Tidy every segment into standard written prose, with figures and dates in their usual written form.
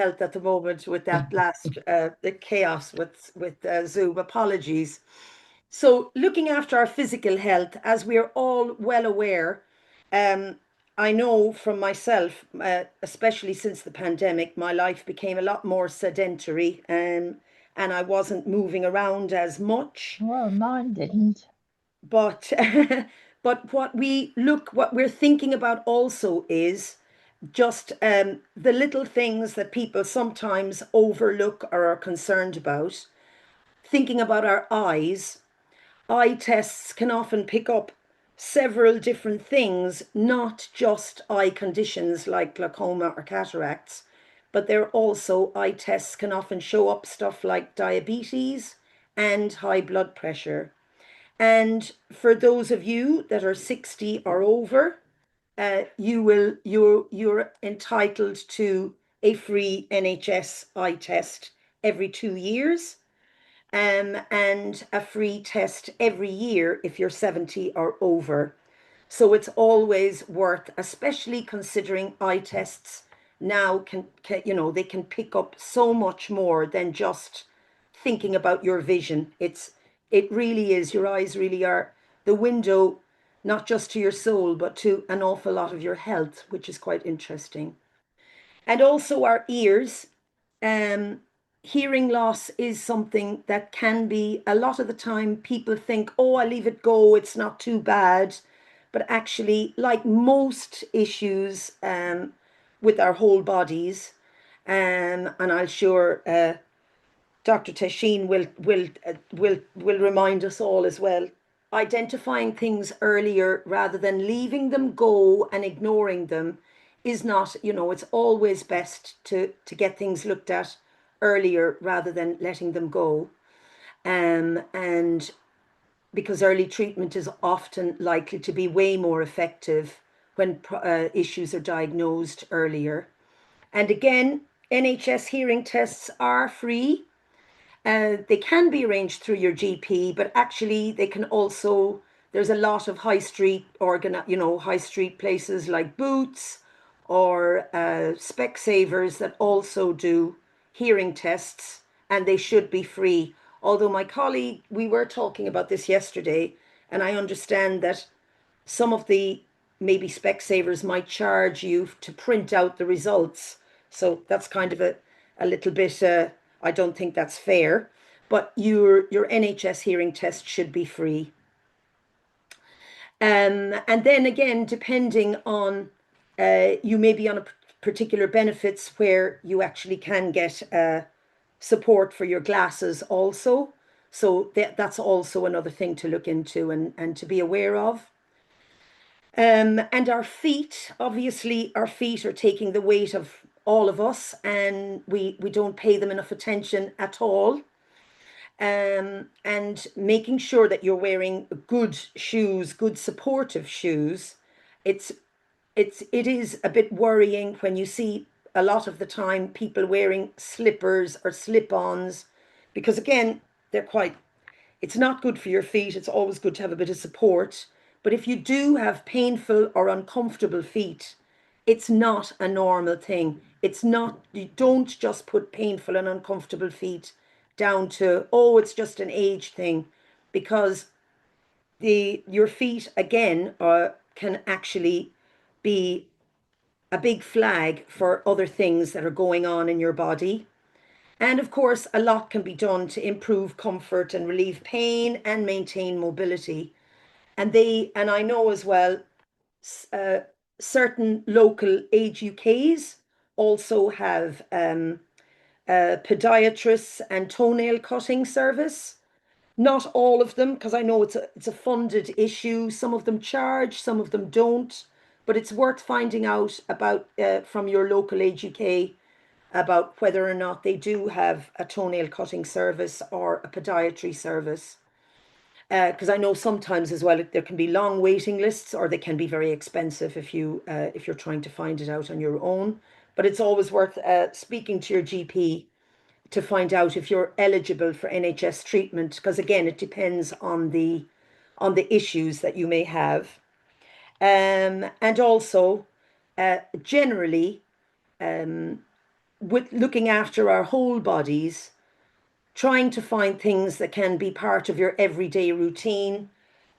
health at the moment with that last the chaos with Zoom. Apologies. So, looking after our physical health, as we are all well aware, um, I know from myself, especially since the pandemic, my life became a lot more sedentary, and I wasn't moving around as much. Well, mine didn't. But but what we're thinking about also is just the little things that people sometimes overlook or are concerned about. Thinking about our eyes, eye tests can often pick up several different things, not just eye conditions like glaucoma or cataracts, but they're also eye tests can often show up stuff like diabetes and high blood pressure. And for those of you that are 60 or over, you're entitled to a free NHS eye test every 2 years, and a free test every year if you're 70 or over. So it's always worth, especially considering eye tests now they can pick up so much more than just thinking about your vision. It really is, your eyes really are the window, not just to your soul, but to an awful lot of your health, which is quite interesting. And also our ears. Um, Hearing loss is something that can be, a lot of the time people think, oh, I leave it go, it's not too bad. But actually, like most issues with our whole bodies, and I'm sure Dr. Tehseen will remind us all as well. Identifying things earlier rather than leaving them go and ignoring them is not, it's always best to get things looked at earlier rather than letting them go. And because early treatment is often likely to be way more effective when issues are diagnosed earlier. And again, NHS hearing tests are free. They can be arranged through your GP, but actually they can also, there's a lot of high street places like Boots or Specsavers that also do hearing tests, and they should be free. Although my colleague, we were talking about this yesterday, and I understand that some of the maybe Specsavers might charge you to print out the results. So that's kind of a little bit, I don't think that's fair. But your NHS hearing test should be free. And then again, depending on, you may be on a particular benefits where you actually can get support for your glasses also. So that's also another thing to look into and to be aware of. And our feet, obviously, our feet are taking the weight of all of us, and we don't pay them enough attention at all. And making sure that you're wearing good shoes, good supportive shoes. It's it is a bit worrying when you see a lot of the time people wearing slippers or slip-ons, because again, they're quite, it's not good for your feet. It's always good to have a bit of support. But if you do have painful or uncomfortable feet, it's not a normal thing. It's not, you don't just put painful and uncomfortable feet down to, oh, it's just an age thing, because your feet again can actually be a big flag for other things that are going on in your body. And of course, a lot can be done to improve comfort and relieve pain and maintain mobility. And I know as well, uh, certain local age UKs also have podiatrists and toenail cutting service. Not all of them, because I know it's a funded issue. Some of them charge, some of them don't. But it's worth finding out about from your local age UK about whether or not they do have a toenail cutting service or a podiatry service. Because I know sometimes as well there can be long waiting lists, or they can be very expensive if you're trying to find it out on your own. But it's always worth speaking to your GP to find out if you're eligible for NHS treatment, because again, it depends on the issues that you may have. And also, generally, with looking after our whole bodies, trying to find things that can be part of your everyday routine.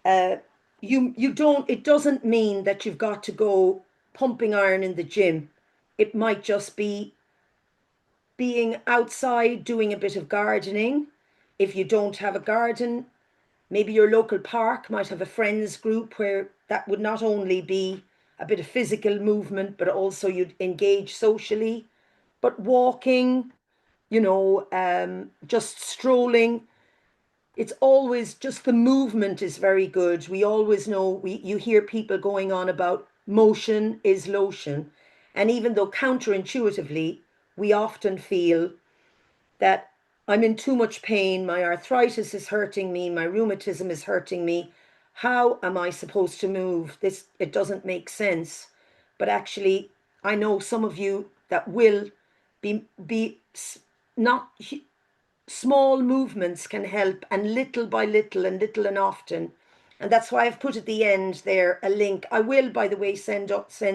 Uh, you don't. It doesn't mean that you've got to go pumping iron in the gym. It might just be being outside doing a bit of gardening. If you don't have a garden, maybe your local park might have a friends group where that would not only be a bit of physical movement, but also you'd engage socially. But walking, just strolling, it's always just the movement is very good. We always know, you hear people going on about motion is lotion. And even though counterintuitively, we often feel that I'm in too much pain, my arthritis is hurting me, my rheumatism is hurting me. How am I supposed to move? This, it doesn't make sense. But actually, I know some of you that will be not small movements can help, and little by little and little and often. And that's why I've put at the end there a link. I will, by the way, send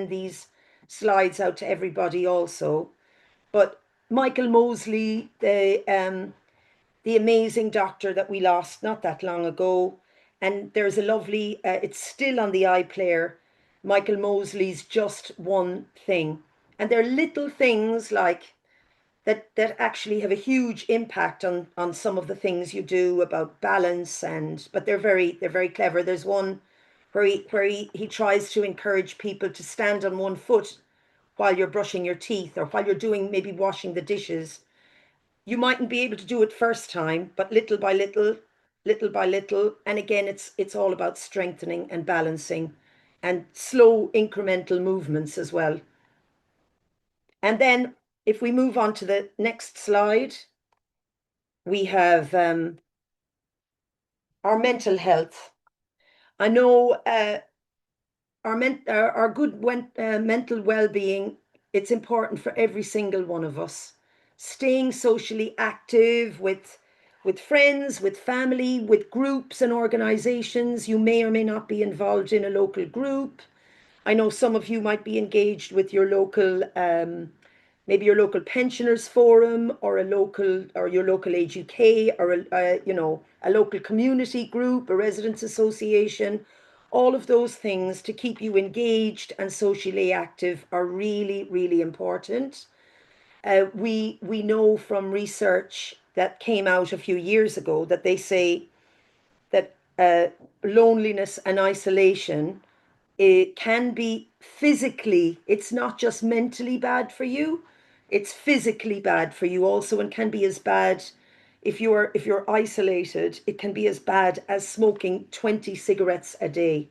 these slides out to everybody also. But Michael Mosley, the amazing doctor that we lost not that long ago, and there's a lovely, it's still on the iPlayer, Michael Mosley's Just One Thing. And they're little things like that actually have a huge impact on some of the things you do about balance, and but they're very clever. There's one where he tries to encourage people to stand on one foot while you're brushing your teeth, or while you're doing maybe washing the dishes. You mightn't be able to do it first time, but little by little, little by little, and again, it's all about strengthening and balancing and slow incremental movements as well. And then if we move on to the next slide, we have our mental health. I know our good mental well-being, it's important for every single one of us. Staying socially active with friends, with family, with groups and organizations. You may or may not be involved in a local group. I know some of you might be engaged with your local, maybe your local pensioners forum, or your local age UK, or a local community group, a residents association. All of those things to keep you engaged and socially active are really, really important. We know from research that came out a few years ago that they say that loneliness and isolation, it can be physically, it's not just mentally bad for you, it's physically bad for you also, and can be as bad, if you're isolated, it can be as bad as smoking 20 cigarettes a day.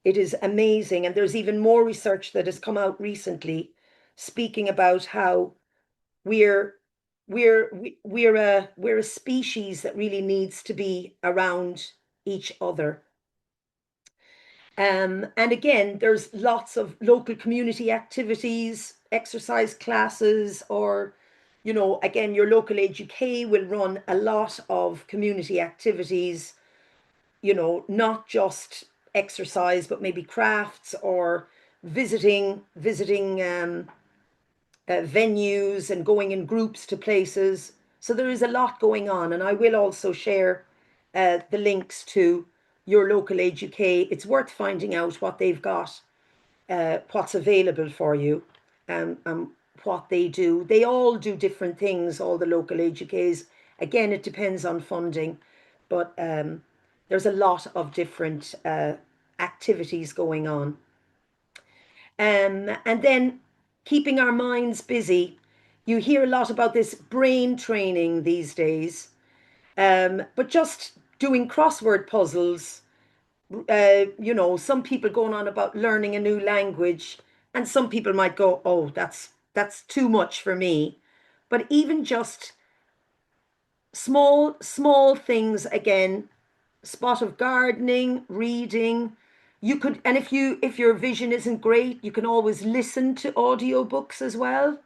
It is amazing. And there's even more research that has come out recently speaking about how we're we're a species that really needs to be around each other. And again, there's lots of local community activities, exercise classes, or, again, your local age UK will run a lot of community activities, not just exercise, but maybe crafts, or visiting venues, and going in groups to places. So there is a lot going on, and I will also share the links to your local age UK. It's worth finding out what they've got, what's available for you, and what they do. They all do different things, all the local age UKs. Again, it depends on funding, but there's a lot of different activities going on. And then keeping our minds busy. You hear a lot about this brain training these days, but just doing crossword puzzles. Some people going on about learning a new language, and some people might go, "Oh, that's too much for me." But even just small things, again, spot of gardening, reading. You could, and if your vision isn't great, you can always listen to audiobooks as well.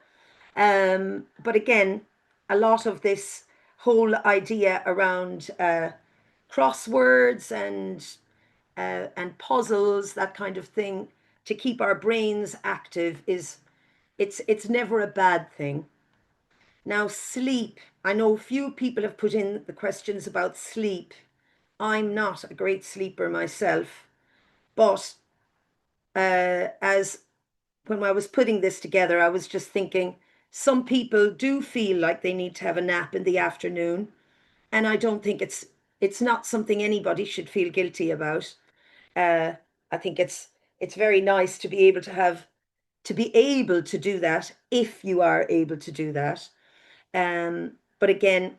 But again, a lot of this whole idea around crosswords and puzzles, that kind of thing, to keep our brains active, is it's never a bad thing. Now, sleep. I know few people have put in the questions about sleep. I'm not a great sleeper myself, but as when I was putting this together, I was just thinking some people do feel like they need to have a nap in the afternoon, and I don't think it's not something anybody should feel guilty about. Uh, I think it's very nice to be able to have to be able to do that if you are able to do that. But again,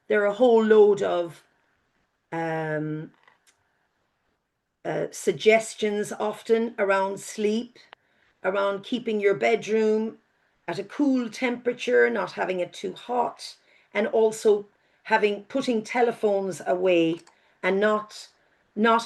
there are a whole load of um, suggestions often around sleep, around keeping your bedroom at a cool temperature, not having it too hot, and also having putting telephones away and not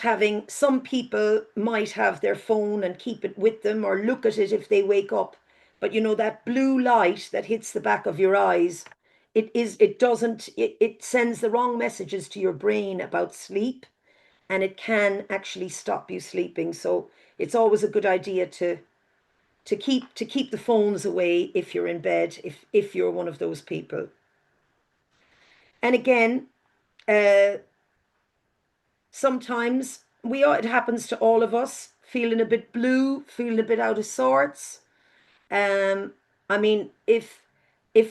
having some people might have their phone and keep it with them or look at it if they wake up. But you know that blue light that hits the back of your eyes, it doesn't it sends the wrong messages to your brain about sleep, and it can actually stop you sleeping. So it's always a good idea to keep the phones away if you're in bed, if you're one of those people. And again, uh, sometimes it happens to all of us, feeling a bit blue, feeling a bit out of sorts. Um, I mean, if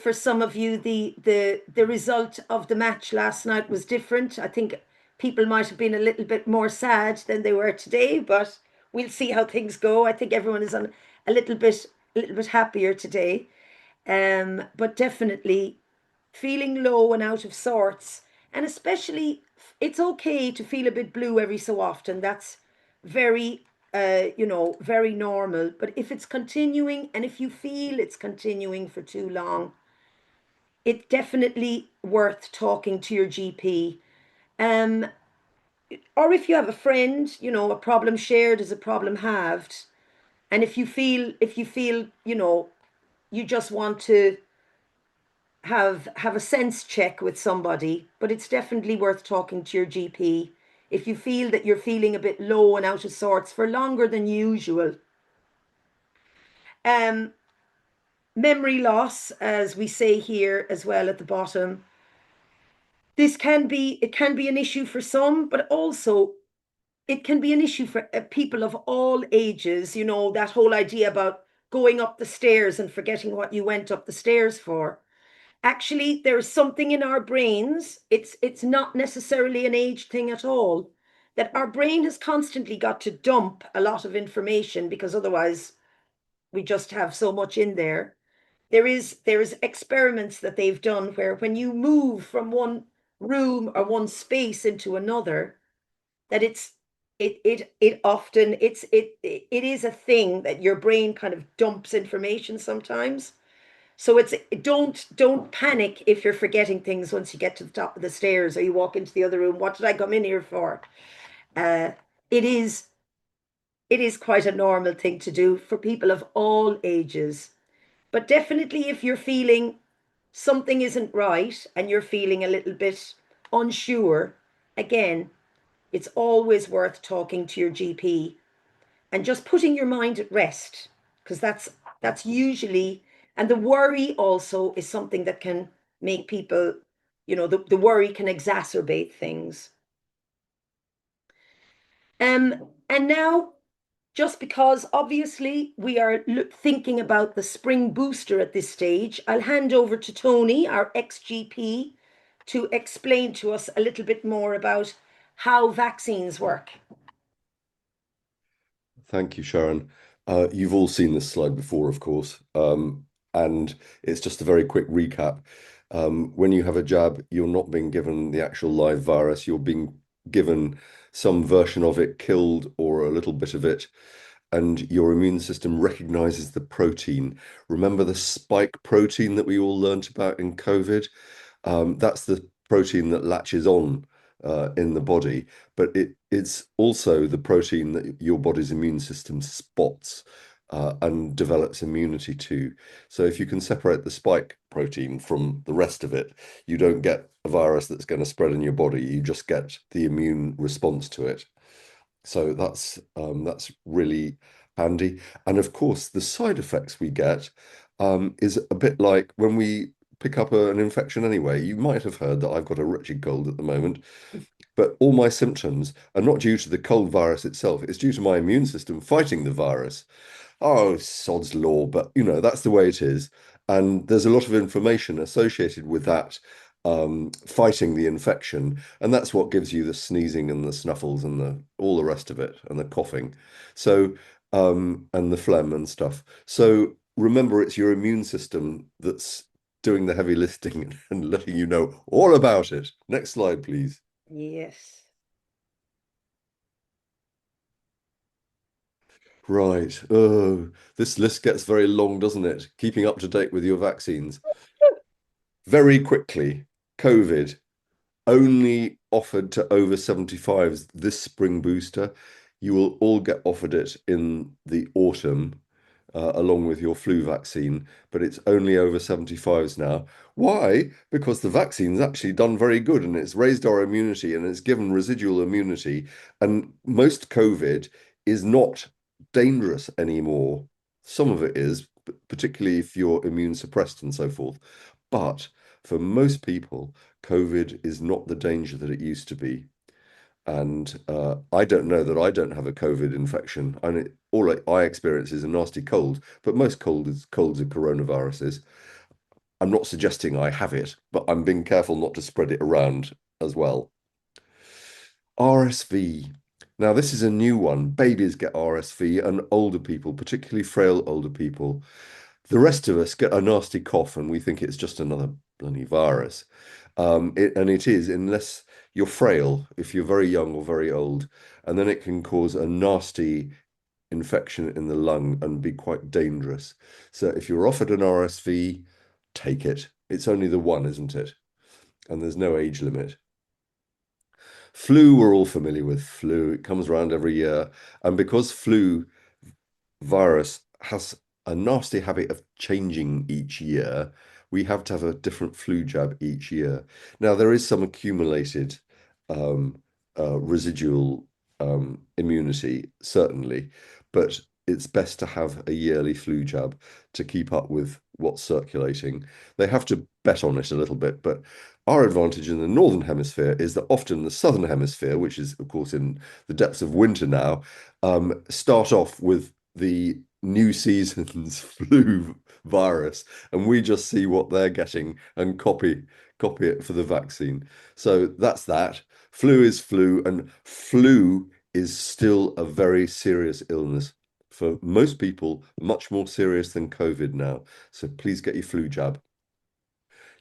for some of you the result of the match last night was different, I think people might have been a little bit more sad than they were today, but we'll see how things go. I think everyone is on a little bit happier today. But definitely feeling low and out of sorts, and especially it's okay to feel a bit blue every so often. That's very, very normal. But if it's continuing, and if you feel it's continuing for too long, it's definitely worth talking to your GP. Um, or if you have a friend, a problem shared is a problem halved. And if you feel, you just want to have a sense check with somebody, but it's definitely worth talking to your GP if you feel that you're feeling a bit low and out of sorts for longer than usual. Um, Memory loss, as we say here as well at the bottom, it can be an issue for some, but also it can be an issue for people of all ages. That whole idea about going up the stairs and forgetting what you went up the stairs for. Actually, there's something in our brains. It's not necessarily an age thing at all. That our brain has constantly got to dump a lot of information because otherwise we just have so much in there. There is experiments that they've done where when you move from one room or one space into another, that it often it is a thing that your brain kind of dumps information sometimes. So it's don't panic if you're forgetting things once you get to the top of the stairs or you walk into the other room. What did I come in here for? Uh, it is it is quite a normal thing to do for people of all ages. But definitely if you're feeling something isn't right and you're feeling a little bit unsure, again, it's always worth talking to your GP and just putting your mind at rest, because that's usually, and the worry also is something that can make people, the worry can exacerbate things. And now, just because obviously we are thinking about the spring booster at this stage, I'll hand over to Tony, our ex-GP, to explain to us a little bit more about how vaccines work. Thank you, Sharon. You've all seen this slide before, of course, and it's just a very quick recap. When you have a jab, you're not being given the actual live virus, you're being given some version of it, killed or a little bit of it, and your immune system recognizes the protein. Remember the spike protein that we all learnt about in COVID? That's the protein that latches on in the body, but it's also the protein that your body's immune system spots and develops immunity to. So if you can separate the spike protein from the rest of it, you don't get a virus that's going to spread in your body. You just get the immune response to it. So that's really handy. And of course, the side effects we get is a bit like when we pick up an infection anyway. You might have heard that I've got a wretched cold at the moment, but all my symptoms are not due to the cold virus itself. It's due to my immune system fighting the virus. Oh, sod's law, but that's the way it is. And there's a lot of inflammation associated with that fighting the infection. And that's what gives you the sneezing and the snuffles and the all the rest of it and the coughing. So, and the phlegm and stuff. So remember, it's your immune system that's doing the heavy lifting and letting you know all about it. Next slide, please. Yes. Right. Oh, this list gets very long, doesn't it? Keeping up to date with your vaccines. Very quickly, COVID only offered to over 75s this spring booster. You will all get offered it in the autumn, along with your flu vaccine, but it's only over 75s now. Why? Because the vaccine's actually done very good and it's raised our immunity and it's given residual immunity. And most COVID is not dangerous anymore. Some of it is, particularly if you're immune suppressed and so forth. But for most people, COVID is not the danger that it used to be. And I don't know that I don't have a COVID infection. And all I experience is a nasty cold, but most colds are coronaviruses. I'm not suggesting I have it, but I'm being careful not to spread it around as well. RSV. Now, this is a new one. Babies get RSV and older people, particularly frail older people. The rest of us get a nasty cough and we think it's just another bloody virus. And it is, unless you're frail, if you're very young or very old, and then it can cause a nasty infection in the lung and be quite dangerous. So if you're offered an RSV, take it. It's only the one, isn't it? And there's no age limit. Flu, we're all familiar with flu. It comes around every year. And because flu virus has a nasty habit of changing each year, we have to have a different flu jab each year. Now, there is some accumulated um, residual immunity, certainly, but it's best to have a yearly flu jab to keep up with what's circulating. They have to bet on it a little bit, but our advantage in the northern hemisphere is that often the southern hemisphere, which is of course in the depths of winter now, start off with the new season's flu virus, and we just see what they're getting and copy it for the vaccine. So that's that. Flu is flu, and flu is still a very serious illness. For most people, much more serious than COVID now. So please get your flu jab.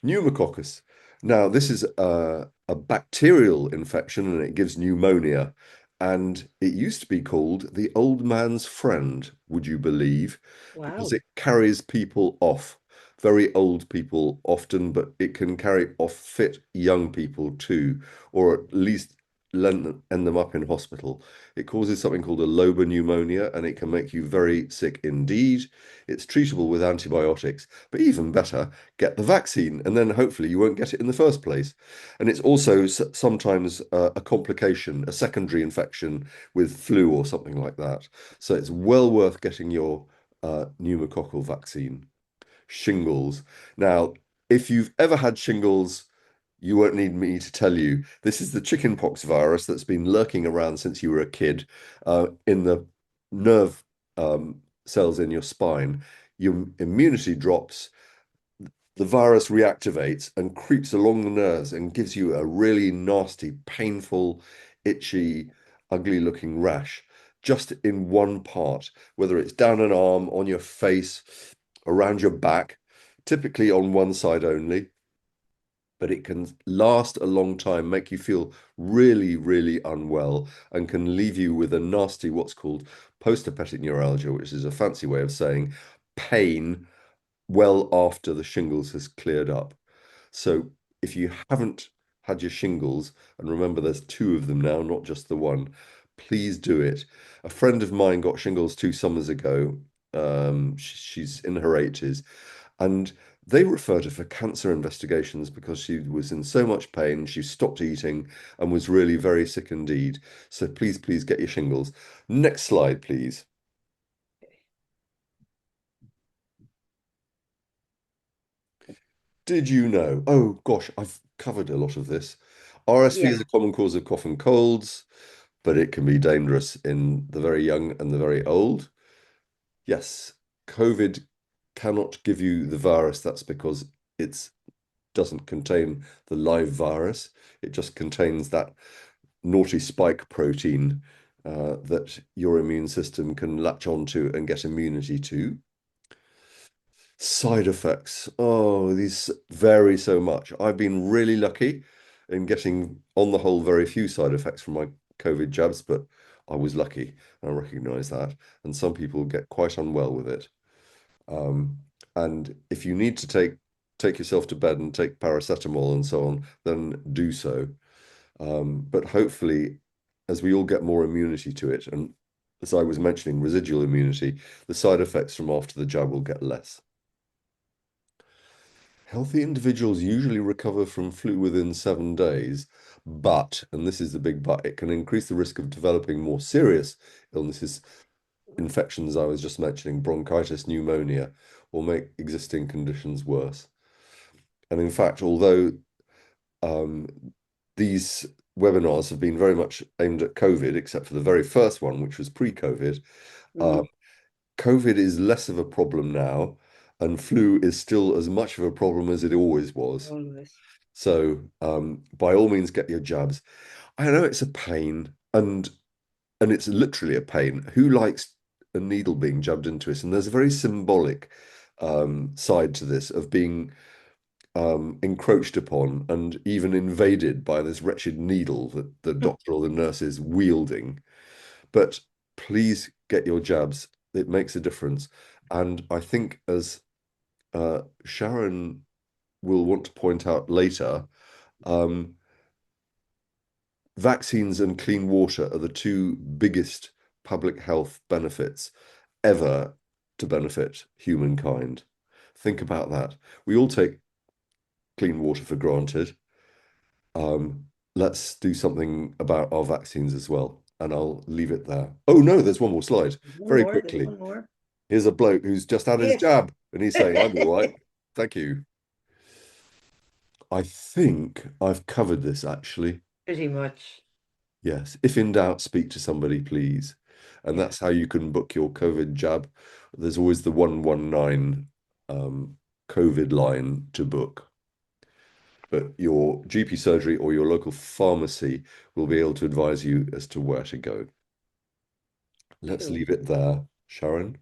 Pneumococcus. Now, this is a bacterial infection and it gives pneumonia. And it used to be called the old man's friend, would you believe? Because Wow. it carries people off, very old people often, but it can carry off fit young people too, or at least end them up in hospital. It causes something called a lobar pneumonia and it can make you very sick indeed. It's treatable with antibiotics, but even better, get the vaccine, and then hopefully you won't get it in the first place. And it's also sometimes a complication, a secondary infection with flu or something like that. So it's well worth getting your pneumococcal vaccine. Shingles. Now, if you've ever had shingles, you won't need me to tell you. This is the chickenpox virus that's been lurking around since you were a kid in the nerve cells in your spine. Your immunity drops, the virus reactivates and creeps along the nerves and gives you a really nasty, painful, itchy, ugly looking rash just in one part, whether it's down an arm, on your face, around your back, typically on one side only. But it can last a long time, make you feel really, really unwell, and can leave you with a nasty, what's called post-herpetic neuralgia, which is a fancy way of saying pain well after the shingles has cleared up. So if you haven't had your shingles, and remember there's two of them now, not just the one, please do it. A friend of mine got shingles 2 summers ago. She's in her 80s, and they referred her for cancer investigations because she was in so much pain. She stopped eating and was really very sick indeed. So please, please get your shingles. Next slide, please. Did you know? Oh gosh, I've covered a lot of this. RSV is a Yeah. common cause of cough and colds, but it can be dangerous in the very young and the very old. Yes, COVID cannot give you the virus. That's because it doesn't contain the live virus. It just contains that naughty spike protein that your immune system can latch onto and get immunity to. Side effects. Oh, these vary so much. I've been really lucky in getting, on the whole, very few side effects from my COVID jabs, but I was lucky. I recognize that. And some people get quite unwell with it. Um, and if you need to take yourself to bed and take paracetamol and so on, then do so. But hopefully, as we all get more immunity to it, and as I was mentioning, residual immunity, the side effects from after the jab will get less. Healthy individuals usually recover from flu within 7 days, but, and this is the big but, it can increase the risk of developing more serious illnesses, infections I was just mentioning, bronchitis, pneumonia, or make existing conditions worse. And in fact, although um, these webinars have been very much aimed at COVID, except for the very first one, which was pre-COVID, uh, Mm, COVID is less of a problem now, and flu is still as much of a problem as it always was. always. So, by all means, get your jabs. I know it's a pain, and it's literally a pain. Who likes a needle being jabbed into it? And there's a very symbolic side to this of being encroached upon and even invaded by this wretched needle that the doctor or the nurse is wielding. But please get your jabs. It makes a difference. And I think, as Sharon will want to point out later, um, vaccines and clean water are the two biggest public health benefits ever to benefit humankind. Think about that. We all take clean water for granted. Um, let's do something about our vaccines as well. And I'll leave it there. Oh no, there's one more slide. One Very more, there's quickly. one more. Here's a bloke who's just had his Yes. jab and he's saying, I'm all right. Thank you. I think I've covered this actually. Pretty much. Yes. If in doubt, speak to somebody, please. And Yeah. that's how you can book your COVID jab. There's always the 119 COVID line to book. But your GP surgery or your local pharmacy will be able to advise you as to where to go. Let's Cool. leave it there, Sharon.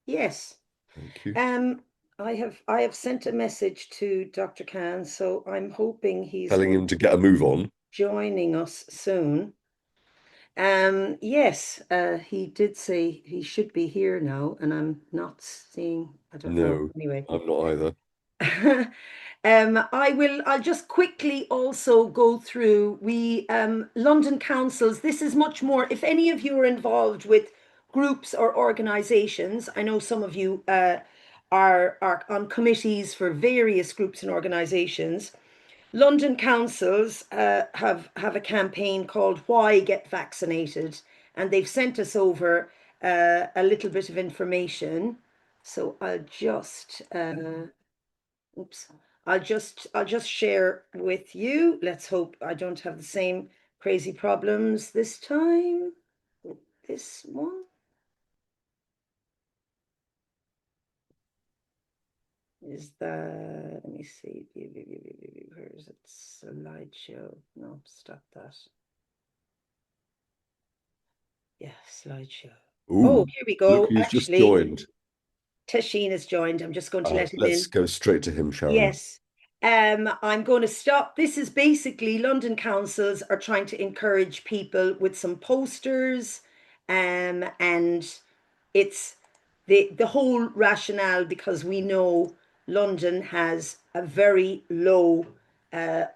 Yes. Thank you. Um, I have sent a message to Dr. Khan, so I'm hoping he's Telling going him to to get a be move on. joining us soon. Yes, he did say he should be here now, and I'm not seeing, I don't know. No, Anyway. I'm not either. I'll just quickly also go through London councils. This is much more, if any of you are involved with groups or organizations, I know some of you are on committees for various groups and organizations. London councils have a campaign called Why Get Vaccinated, and they've sent us over a little bit of information. So oops, I'll just share with you. Let's hope I don't have the same crazy problems this time with this one. Is that, let me see, where is it? Slideshow. No, stop that. Yeah, slideshow. Oh, Ooh, here we look go. who's just Actually, joined. Teshin has joined. I'm just going to let him Let's in. go straight to him, Sharon. Yes. I'm going to stop. This is basically London councils are trying to encourage people with some posters, and it's the whole rationale because we know London has a very low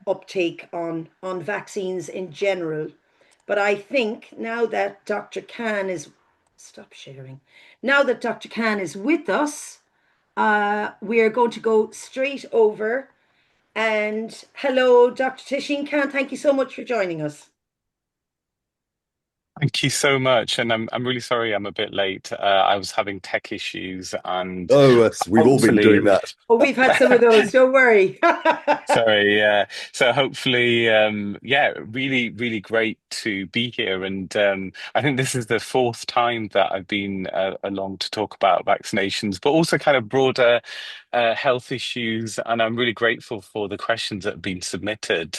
uptake on vaccines in general. But I think now that Dr. Khan is stop sharing. Now that Dr. Khan is with us, we are going to go straight over. And hello, Dr. Tehseen Khan. Thank you so much for joining us. Thank you so much, and I'm really sorry I'm a bit late. I was having tech issues, and Oh, we've all been doing hopefully, that. Oh, we've had some of those, don't worry. sorry, yeah. So hopefully, yeah, really, really great to be here, and I think this is the fourth time that I've been along to talk about vaccinations, but also kind of broader health issues. And I'm really grateful for the questions that have been submitted.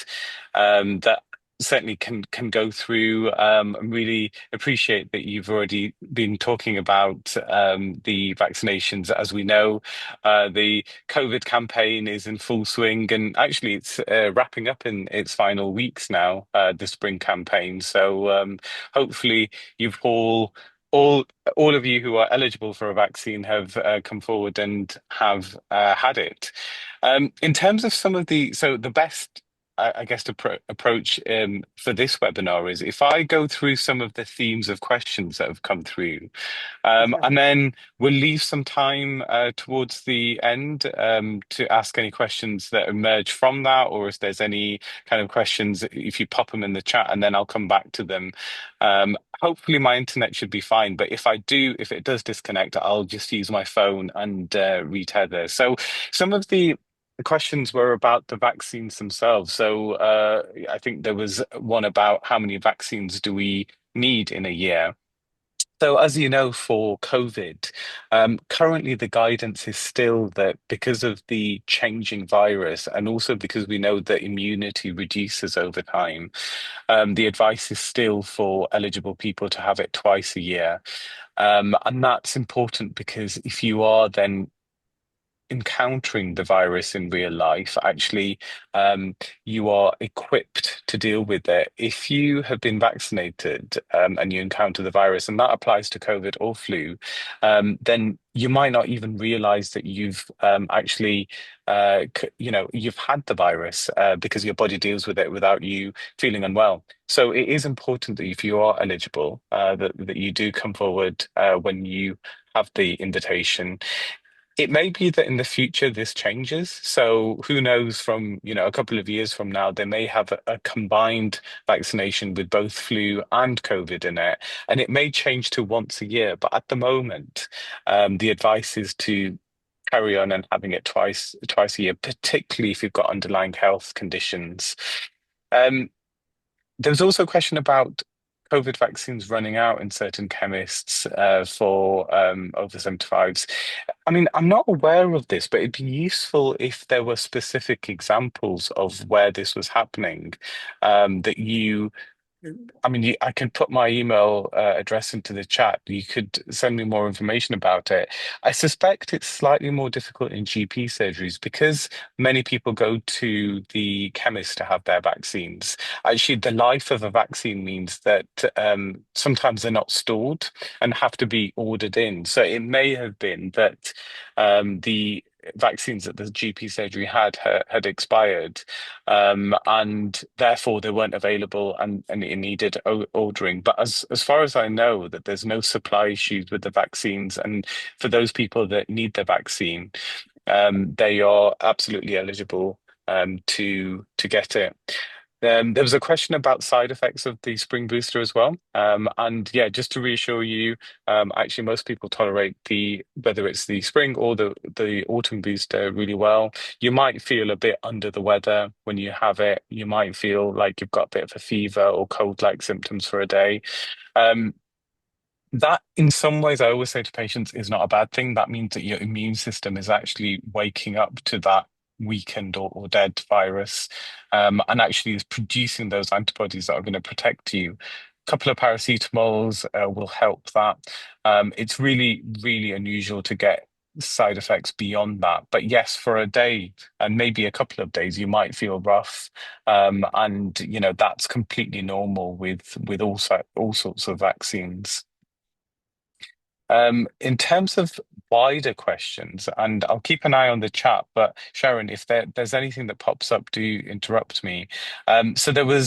That certainly can go through. I really appreciate that you've already been talking about the vaccinations. As we know, the COVID campaign is in full swing, and actually, it's wrapping up in its final weeks now. The spring campaign. So hopefully, you've all all of you who are eligible for a vaccine have come forward and have had it. In terms of some of the best, I guess, to approach for this webinar is if I go through some of the themes of questions that have come through, and Fantastic. then we'll leave some time towards the end to ask any questions that emerge from that, or if there's any kind of questions, if you pop them in the chat, and then I'll come back to them. Hopefully, my internet should be fine, but if it does disconnect, I'll just use my phone and retether. So, some of the questions were about the vaccines themselves. So, I think there was one about how many vaccines do we need in a year. So, as you know, for COVID, currently the guidance is still that because of the changing virus, and also because we know that immunity reduces over time, the advice is still for eligible people to have it twice a year. And that's important because if you are then encountering the virus in real life, actually, you are equipped to deal with it. If you have been vaccinated and you encounter the virus, and that applies to COVID or flu, then you might not even realize that you've actually, you've had the virus because your body deals with it without you feeling unwell. So it is important that if you are eligible, that you do come forward when you have the invitation. It may be that in the future this changes. So who knows from, a couple of years from now, they may have a combined vaccination with both flu and COVID in it. And it may change to once a year. But at the moment, the advice is to carry on and having it twice a year, particularly if you've got underlying health conditions. Um, there was also a question about COVID vaccines running out in certain chemists for over 75s. I mean, I'm not aware of this, but it'd be useful if there were specific examples of where this was happening that you I mean, I can put my email address into the chat. You could send me more information about it. I suspect it's slightly more difficult in GP surgeries because many people go to the chemist to have their vaccines. Actually, the life of a vaccine means that sometimes they're not stored and have to be ordered in. So it may have been that the vaccines that the GP surgery had expired, and therefore they weren't available, and it needed ordering. But as far as I know, that there's no supply issues with the vaccines, and for those people that need the vaccine, they are absolutely eligible to get it. There was a question about side effects of the spring booster as well. And yeah, just to reassure you, actually most people tolerate whether it's the spring or the autumn booster really well. You might feel a bit under the weather when you have it. You might feel like you've got a bit of a fever or cold-like symptoms for a day. Um, that, in some ways, I always say to patients, is not a bad thing. That means that your immune system is actually waking up to that weakened or dead virus, and actually is producing those antibodies that are going to protect you. A couple of paracetamols will help that. It's really, really unusual to get side effects beyond that. But yes, for a day and maybe a couple of days, you might feel rough, and that's completely normal with all sorts of vaccines. In terms of wider questions, and I'll keep an eye on the chat, but Sharon, if there's anything that pops up, do interrupt me. So there were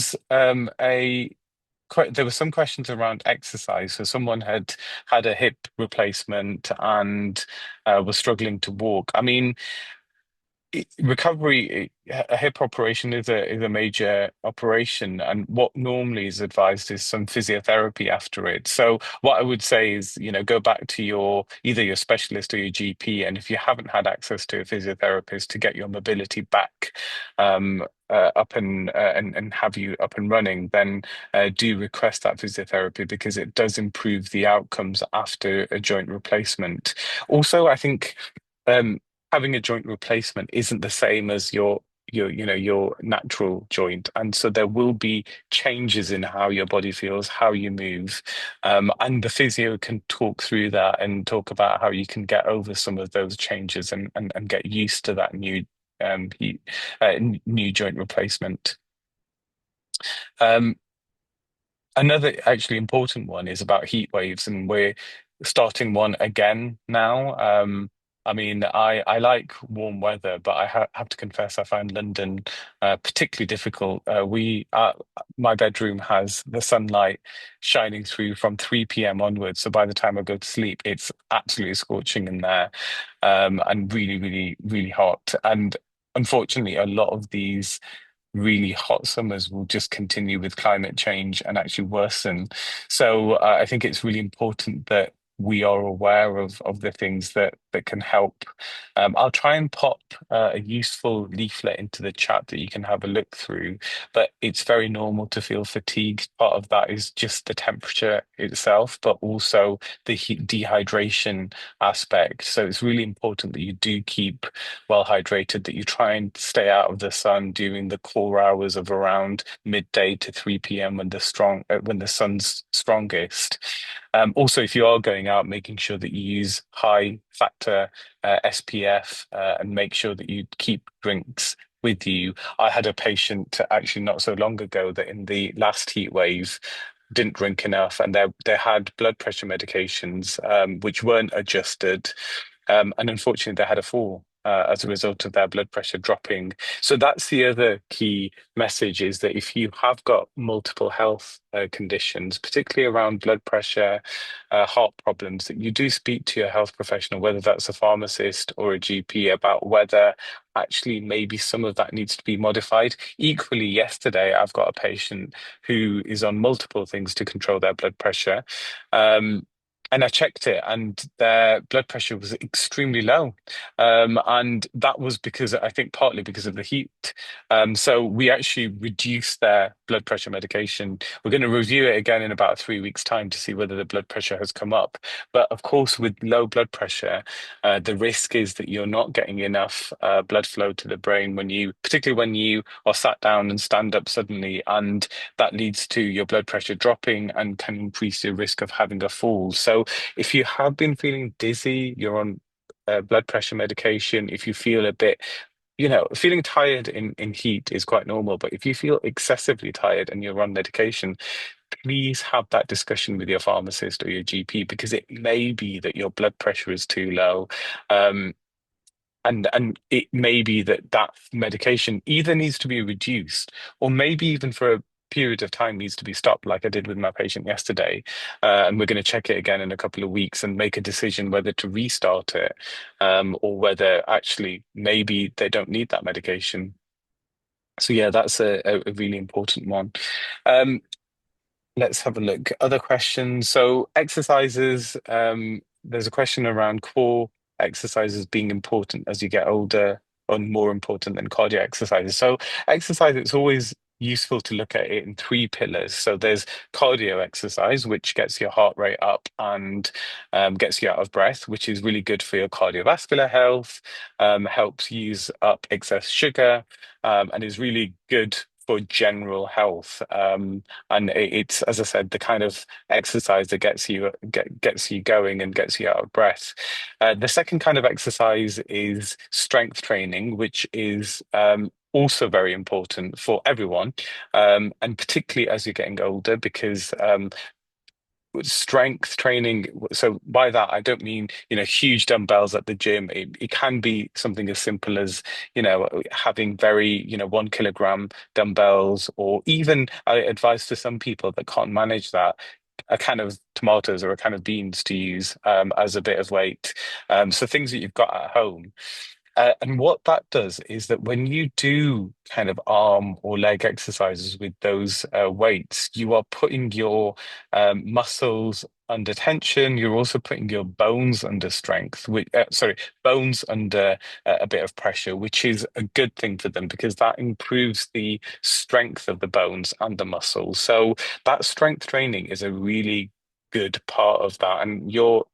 some questions around exercise. So someone had a hip replacement and was struggling to walk. I mean, recovery, a hip operation is a major operation, and what normally is advised is some physiotherapy after it. So what I would say is, go back to your either your specialist or your GP, and if you haven't had access to a physiotherapist, to get your mobility back up and have you up and running, then do request that physiotherapy because it does improve the outcomes after a joint replacement. Also, I think. Um, Having a joint replacement isn't the same as your natural joint, and so there will be changes in how your body feels, how you move, and the physio can talk through that and talk about how you can get over some of those changes and get used to that new joint replacement. Um, Another actually important one is about heat waves, and we're starting one again now. I mean, I like warm weather, but I have to confess I find London particularly difficult. My bedroom has the sunlight shining through from 3 p.m. onwards, so by the time I go to sleep, it's absolutely scorching in there, and really, really, really hot. And unfortunately, a lot of these really hot summers will just continue with climate change and actually worsen. So I think it's really important that we are aware of the things that can help. I'll try and pop a useful leaflet into the chat that you can have a look through, but it's very normal to feel fatigued. Part of that is just the temperature itself, but also the dehydration aspect. So it's really important that you do keep well hydrated, that you try and stay out of the sun during the core hours of around midday to 3 p.m. When the sun's strongest. Also, if you are going out, making sure that you use high factor SPF and make sure that you keep drinks with you. I had a patient actually not so long ago that in the last heat wave didn't drink enough, and they had blood pressure medications which weren't adjusted, and unfortunately, they had a fall as a result of their blood pressure dropping. So that's the other key message, is that if you have got multiple health conditions, particularly around blood pressure, heart problems, that you do speak to your health professional, whether that's a pharmacist or a GP, about whether actually maybe some of that needs to be modified. Equally, yesterday, I've got a patient who is on multiple things to control their blood pressure. And I checked it, and their blood pressure was extremely low. And that was because I think partly because of the heat. So we actually reduced their blood pressure medication. We're going to review it again in about 3 weeks' time to see whether the blood pressure has come up. But of course, with low blood pressure, the risk is that you're not getting enough blood flow to the brain particularly when you are sat down and stand up suddenly, and that leads to your blood pressure dropping and can increase your risk of having a fall. So if you have been feeling dizzy, you're on blood pressure medication. If you feel a bit, feeling tired in heat is quite normal, but if you feel excessively tired and you're on medication, please have that discussion with your pharmacist or your GP, because it may be that your blood pressure is too low. Um, and it may be that that medication either needs to be reduced, or maybe even for a period of time needs to be stopped, like I did with my patient yesterday. And we're going to check it again in a couple of weeks and make a decision whether to restart it, or whether actually maybe they don't need that medication. So yeah, that's a really important one. Um, Let's have a look. Other questions. So exercises, there's a question around core exercises being important as you get older, or more important than cardio exercises. So exercise, it's always useful to look at it in three pillars. So there's cardio exercise, which gets your heart rate up and gets you out of breath, which is really good for your cardiovascular health, helps use up excess sugar, and is really good for general health. And it's, as I said, the kind of exercise that gets you going and gets you out of breath. The second kind of exercise is strength training, which is also very important for everyone, and particularly as you're getting older, because strength training, so by that I don't mean huge dumbbells at the gym. It can be something as simple as having very 1 kilogram dumbbells, or even I advise to some people that can't manage that, a can of tomatoes or a can of beans to use as a bit of weight. So things that you've got at home. And what that does is that when you do kind of arm or leg exercises with those weights, you are putting your muscles under tension. You're also putting your bones under strength, sorry, bones under a bit of pressure, which is a good thing for them because that improves the strength of the bones and the muscles. So that strength training is a really good part of that. And your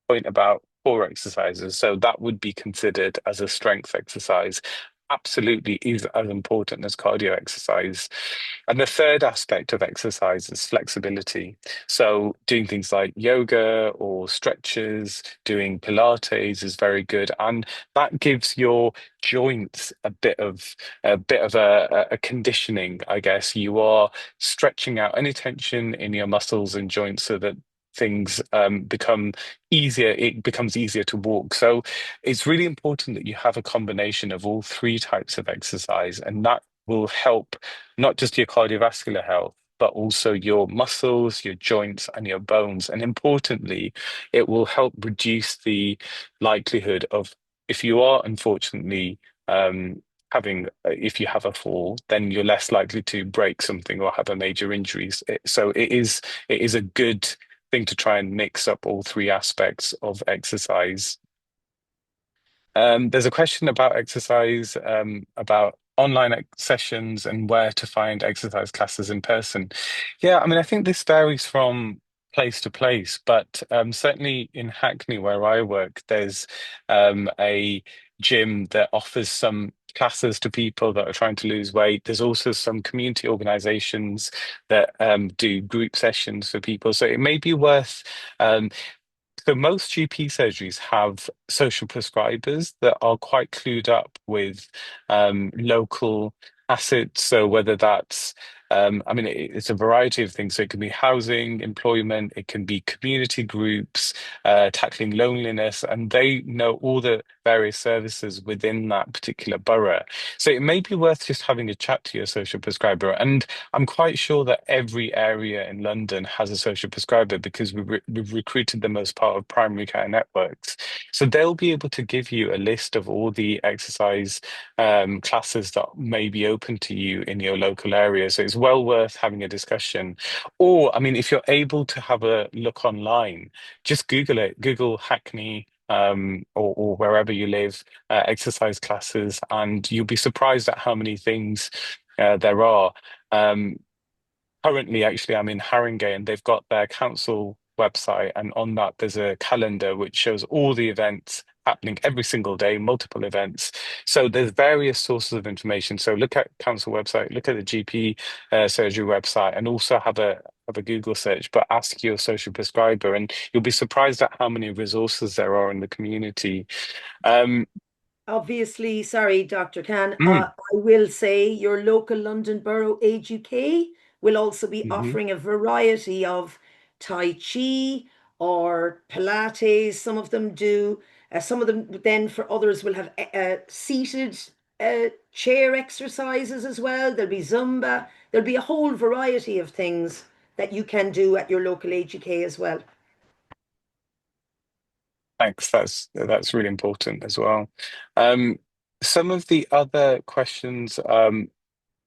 point about core exercises, so that would be considered as a strength exercise. Absolutely is as important as cardio exercise. And the third aspect of exercise is flexibility. So doing things like yoga or stretches, doing Pilates is very good. And that gives your joints a bit of a conditioning, I guess. You are stretching out any tension in your muscles and joints so that things become easier, it becomes easier to walk. So it's really important that you have a combination of all three types of exercise, and that will help not just your cardiovascular health, but also your muscles, your joints, and your bones. And importantly, it will help reduce the likelihood of, if you are unfortunately if you have a fall, then you're less likely to break something or have a major injuries. So it is a good thing to try and mix up all three aspects of exercise. There's a question about exercise, about online sessions and where to find exercise classes in person. Yeah, I mean, I think this varies from place to place, but certainly in Hackney, where I work, there's a gym that offers some classes to people that are trying to lose weight. There's also some community organizations that do group sessions for people. So it may be worth um, so most GP surgeries have social prescribers that are quite clued up with local assets. So whether that's, I mean, it's a variety of things. So it can be housing, employment, it can be community groups, tackling loneliness, and they know all the various services within that particular borough. So it may be worth just having a chat to your social prescriber. And I'm quite sure that every area in London has a social prescriber because we've recruited them as part of primary care networks. So they'll be able to give you a list of all the exercise classes that may be open to you in your local area. So it's well worth having a discussion. Or, I mean, if you're able to have a look online, just Google it, Google Hackney. Or wherever you live, exercise classes, and you'll be surprised at how many things there are. Um, Currently, actually, I'm in Haringey and they've got their council website, and on that, there's a calendar which shows all the events happening every single day, multiple events. So there's various sources of information. So look at council website, look at the GP surgery website, and also have a Google search, but ask your social prescriber, and you'll be surprised at how many resources there are in the community. Um, Obviously, sorry, Dr. Khan, mm, I will say your local London Borough Age UK will also be mhm. offering a variety of Tai Chi or Pilates. Some of them do. Some of them then for others will have seated chair exercises as well. There'll be Zumba. There'll be a whole variety of things that you can do at your local Age UK as well. Thanks. That's really important as well. Um, some of the other questions,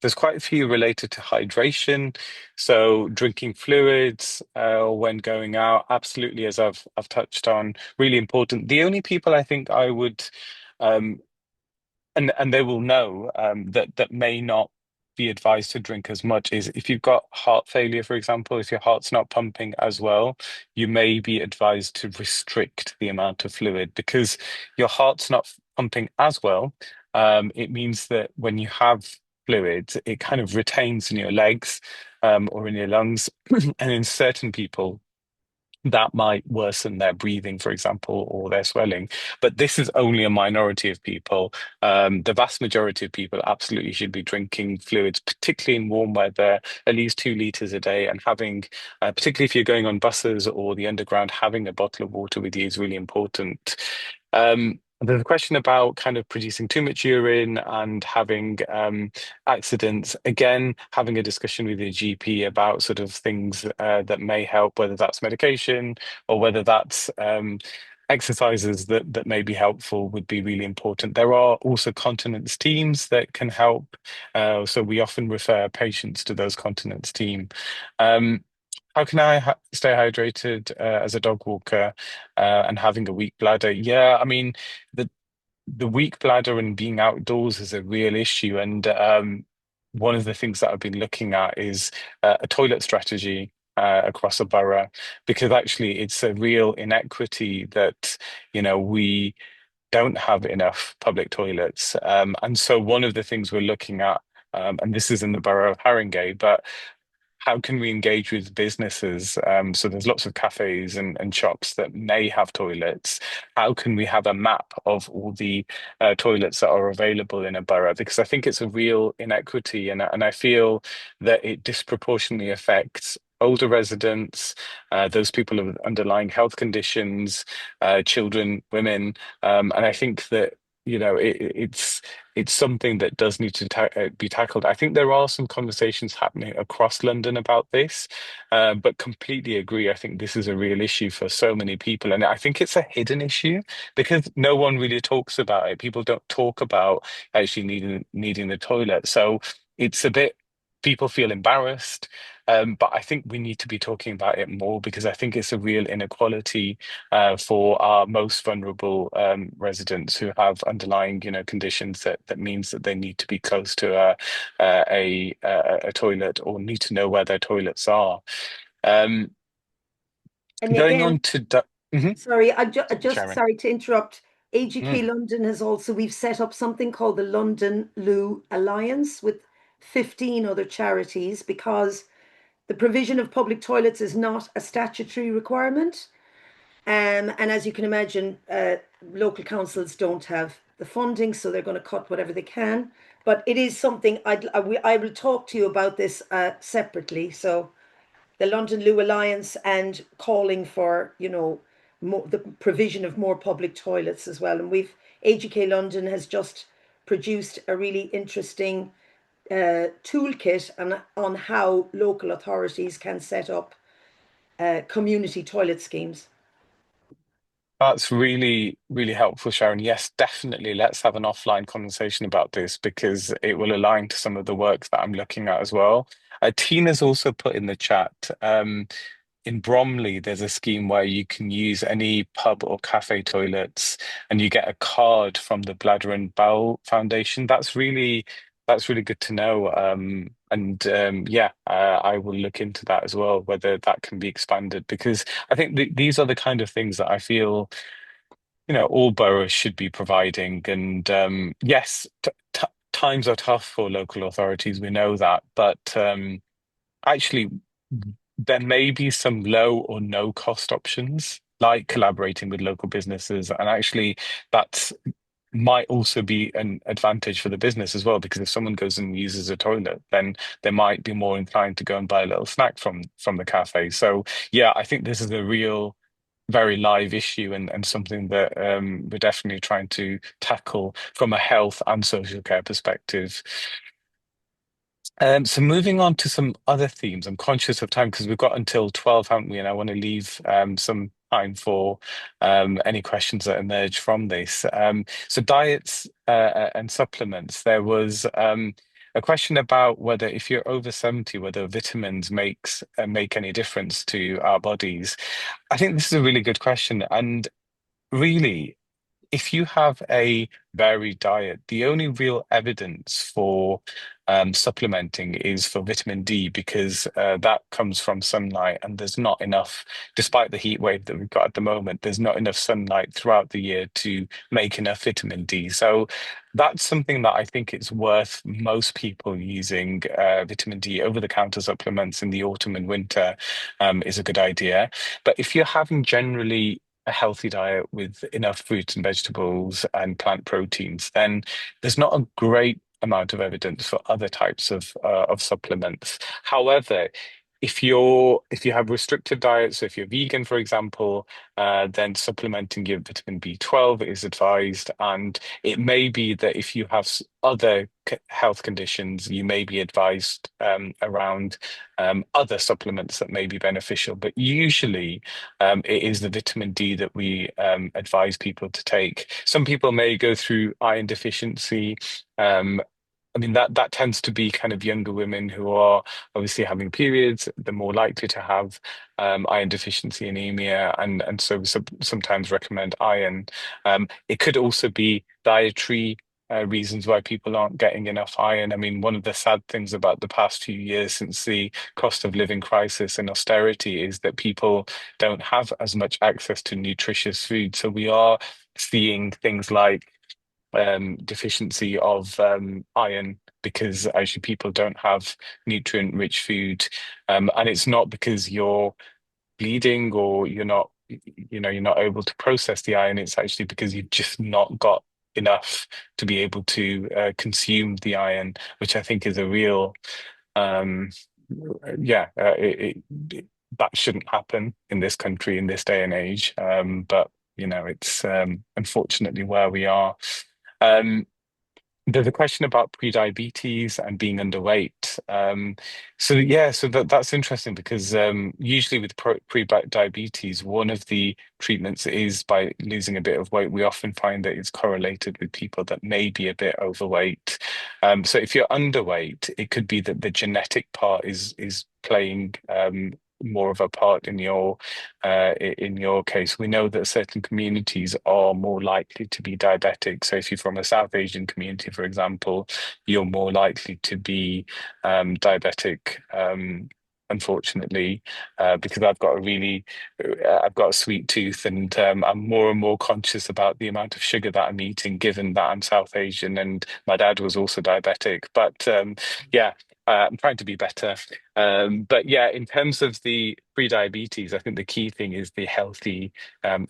there's quite a few related to hydration. So drinking fluids when going out, absolutely, as I've touched on, really important. The only people I think I would um, and they will know that may not be advised to drink as much is if you've got heart failure, for example, if your heart's not pumping as well, you may be advised to restrict the amount of fluid because your heart's not pumping as well. It means that when you have fluids, it kind of retains in your legs or in your lungs, and in certain people that might worsen their breathing, for example, or their swelling. But this is only a minority of people. The vast majority of people absolutely should be drinking fluids, particularly in warm weather, at least 2 liters a day. And having, particularly if you're going on buses or the underground, having a bottle of water with you is really important. There's a question about kind of producing too much urine and having accidents. Again, having a discussion with your GP about sort of things that may help, whether that's medication or whether that's exercises that may be helpful would be really important. There are also continence teams that can help. So we often refer patients to those continence team. Um, how can I stay hydrated as a dog walker and having a weak bladder? Yeah, I mean, the the weak bladder and being outdoors is a real issue. And one of the things that I've been looking at is a toilet strategy across a borough, because actually it's a real inequity that, we don't have enough public toilets. And so one of the things we're looking at, and this is in the borough of Haringey, but how can we engage with businesses? So there's lots of cafes and shops that may have toilets. How can we have a map of all the toilets that are available in a borough? Because I think it's a real inequity, and I feel that it disproportionately affects older residents, those people with underlying health conditions, children, women, and I think that. It's something that does need to be tackled. I think there are some conversations happening across London about this, but completely agree. I think this is a real issue for so many people, and I think it's a hidden issue because no one really talks about it. People don't talk about actually needing the toilet, so it's a bit. People feel embarrassed, but I think we need to be talking about it more because I think it's a real inequality for our most vulnerable residents who have underlying, conditions that means that they need to be close to a toilet or need to know where their toilets are. Um, And going on again, to Mhm. sorry, I Sorry, just Sharon. sorry to interrupt. AGK Mm. London has also, we've set up something called the London Loo Alliance with 15 other charities because the provision of public toilets is not a statutory requirement. And as you can imagine, local councils don't have the funding, so they're going to cut whatever they can. But it is something I will talk to you about this separately. So the London Loo Alliance and calling for, more, the provision of more public toilets as well. And AGK London has just produced a really interesting toolkit on how local authorities can set up community toilet schemes. That's really, really helpful, Sharon. Yes, definitely. Let's have an offline conversation about this because it will align to some of the work that I'm looking at as well. Tina's also put in the chat. In Bromley, there's a scheme where you can use any pub or cafe toilets and you get a card from the Bladder and Bowel Foundation. That's really good to know. And yeah, I will look into that as well, whether that can be expanded, because I think these are the kind of things that I feel, all boroughs should be providing. And yes, t times are tough for local authorities, we know that, but actually, there may be some low or no cost options, like collaborating with local businesses. And actually, that might also be an advantage for the business as well, because if someone goes and uses a toilet, then they might be more inclined to go and buy a little snack from the cafe. So yeah, I think this is a real, very live issue and something that we're definitely trying to tackle from a health and social care perspective. So moving on to some other themes, I'm conscious of time because we've got until 12, haven't we? And I want to leave some time for any questions that emerge from this. So diets and supplements. There was a question about whether if you're over 70, whether vitamins make any difference to our bodies. I think this is a really good question. And really, if you have a varied diet, the only real evidence for supplementing is for vitamin D because that comes from sunlight, and there's not enough, despite the heat wave that we've got at the moment, there's not enough sunlight throughout the year to make enough vitamin D. So that's something that I think it's worth most people using vitamin D over-the-counter supplements in the autumn and winter is a good idea. But if you're having generally a healthy diet with enough fruits and vegetables and plant proteins, then there's not a great amount of evidence for other types of supplements. However, if you have restricted diets, so if you're vegan, for example, then supplementing your vitamin B12 is advised. And it may be that if you have other health conditions, you may be advised around other supplements that may be beneficial. But usually, it is the vitamin D that we advise people to take. Some people may go through iron deficiency. Um, I mean, that tends to be kind of younger women who are obviously having periods. They're more likely to have iron deficiency anemia, and so sometimes recommend iron. It could also be dietary reasons why people aren't getting enough iron. I mean, one of the sad things about the past few years since the cost of living crisis and austerity is that people don't have as much access to nutritious food. So we are seeing things like deficiency of iron because actually people don't have nutrient-rich food, and it's not because you're bleeding or you're not able to process the iron. It's actually because you've just not got enough to be able to consume the iron, which I think is a real um, yeah, that shouldn't happen in this country in this day and age. But it's unfortunately where we are. Um, there's a question about pre-diabetes and being underweight. So yeah, so that's interesting because usually with pre-diabetes, one of the treatments is by losing a bit of weight. We often find that it's correlated with people that may be a bit overweight. So if you're underweight, it could be that the genetic part is playing more of a part in your case. We know that certain communities are more likely to be diabetic. So if you're from a South Asian community, for example, you're more likely to be diabetic. Unfortunately, because I've got a sweet tooth, and I'm more and more conscious about the amount of sugar that I'm eating, given that I'm South Asian and my dad was also diabetic. But yeah, I'm trying to be better. But yeah, in terms of the pre-diabetes, I think the key thing is the healthy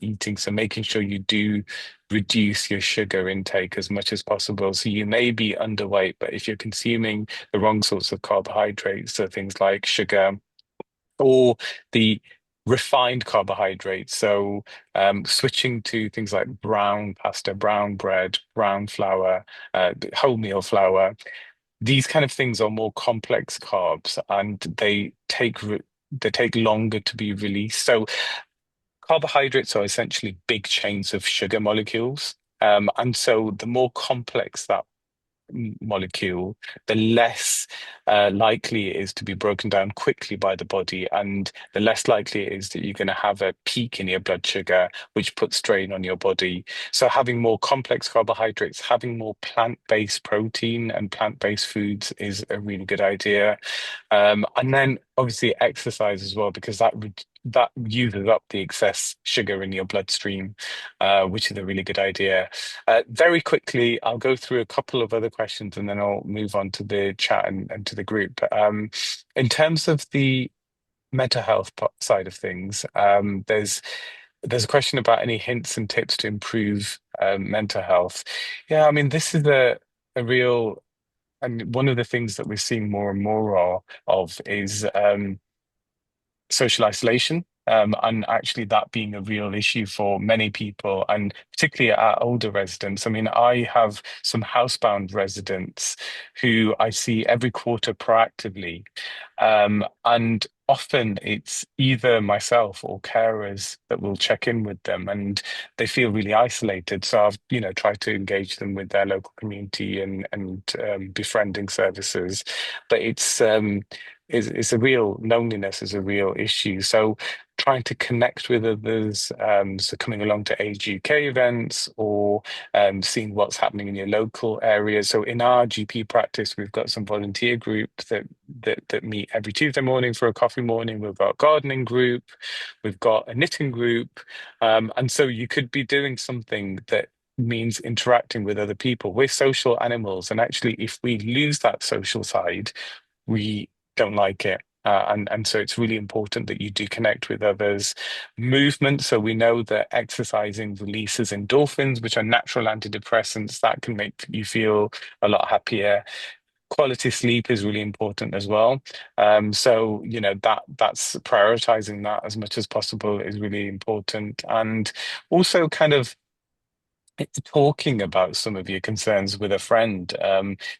eating. So making sure you do reduce your sugar intake as much as possible. So you may be underweight, but if you're consuming the wrong sorts of carbohydrates, so things like sugar or the refined carbohydrates, so switching to things like brown pasta, brown bread, brown flour, wholemeal flour, these kind of things are more complex carbs and they take longer to be released. So carbohydrates are essentially big chains of sugar molecules. And so the more complex that molecule, the less likely it is to be broken down quickly by the body, and the less likely it is that you're going to have a peak in your blood sugar, which puts strain on your body. So having more complex carbohydrates, having more plant-based protein and plant-based foods is a really good idea. And then obviously exercise as well, because that uses up the excess sugar in your bloodstream, which is a really good idea. Very quickly, I'll go through a couple of other questions and then I'll move on to the chat and to the group. In terms of the mental health side of things, there's a question about any hints and tips to improve mental health. Yeah, I mean, this is a real, and one of the things that we're seeing more and more of is social isolation. And actually, that being a real issue for many people, and particularly our older residents. I mean, I have some housebound residents who I see every quarter proactively, and often it's either myself or carers that will check in with them, and they feel really isolated. So I've, tried to engage them with their local community and befriending services, but it's a real loneliness is a real issue. So trying to connect with others, so coming along to Age UK events or seeing what's happening in your local area. So in our GP practice, we've got some volunteer groups that meet every Tuesday morning for a coffee morning. We've got a gardening group, we've got a knitting group, and so you could be doing something that means interacting with other people. We're social animals, and actually, if we lose that social side, we don't like it. And so it's really important that you do connect with others. Movement. So we know that exercising releases endorphins, which are natural antidepressants that can make you feel a lot happier. Quality sleep is really important as well. So that's prioritizing that as much as possible is really important, and also kind of talking about some of your concerns with a friend.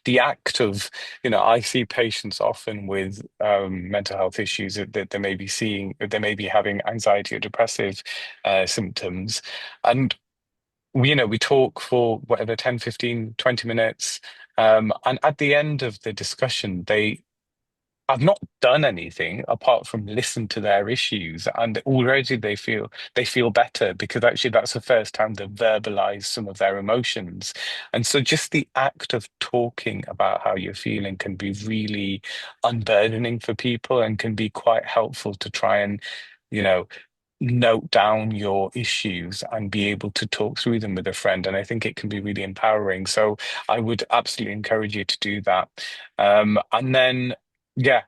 The act of, I see patients often with mental health issues that they may be seeing, they may be having anxiety or depressive symptoms. And we talk for whatever, 10, 15, 20 minutes. And at the end of the discussion, I've not done anything apart from listen to their issues, and already they feel better because actually that's the first time they've verbalized some of their emotions. And so just the act of talking about how you're feeling can be really unburdening for people and can be quite helpful to try and, you know, note down your issues and be able to talk through them with a friend. And I think it can be really empowering. So I would absolutely encourage you to do that. And then, yeah,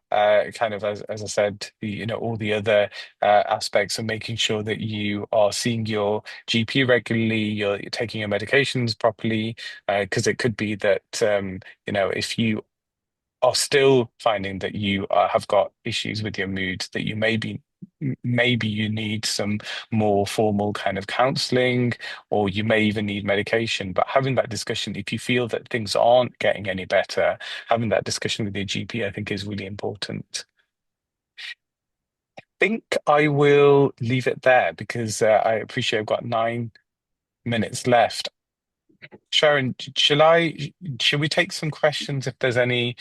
kind of as I said, all the other aspects of making sure that you are seeing your GP regularly, you're taking your medications properly, because it could be that, if you are still finding that you have got issues with your mood, that maybe you need some more formal kind of counseling, or you may even need medication. But having that discussion, if you feel that things aren't getting any better, having that discussion with your GP, I think is really important. I think I will leave it there because I appreciate I've got 9 minutes left. Sharon, shall we take some questions if there's any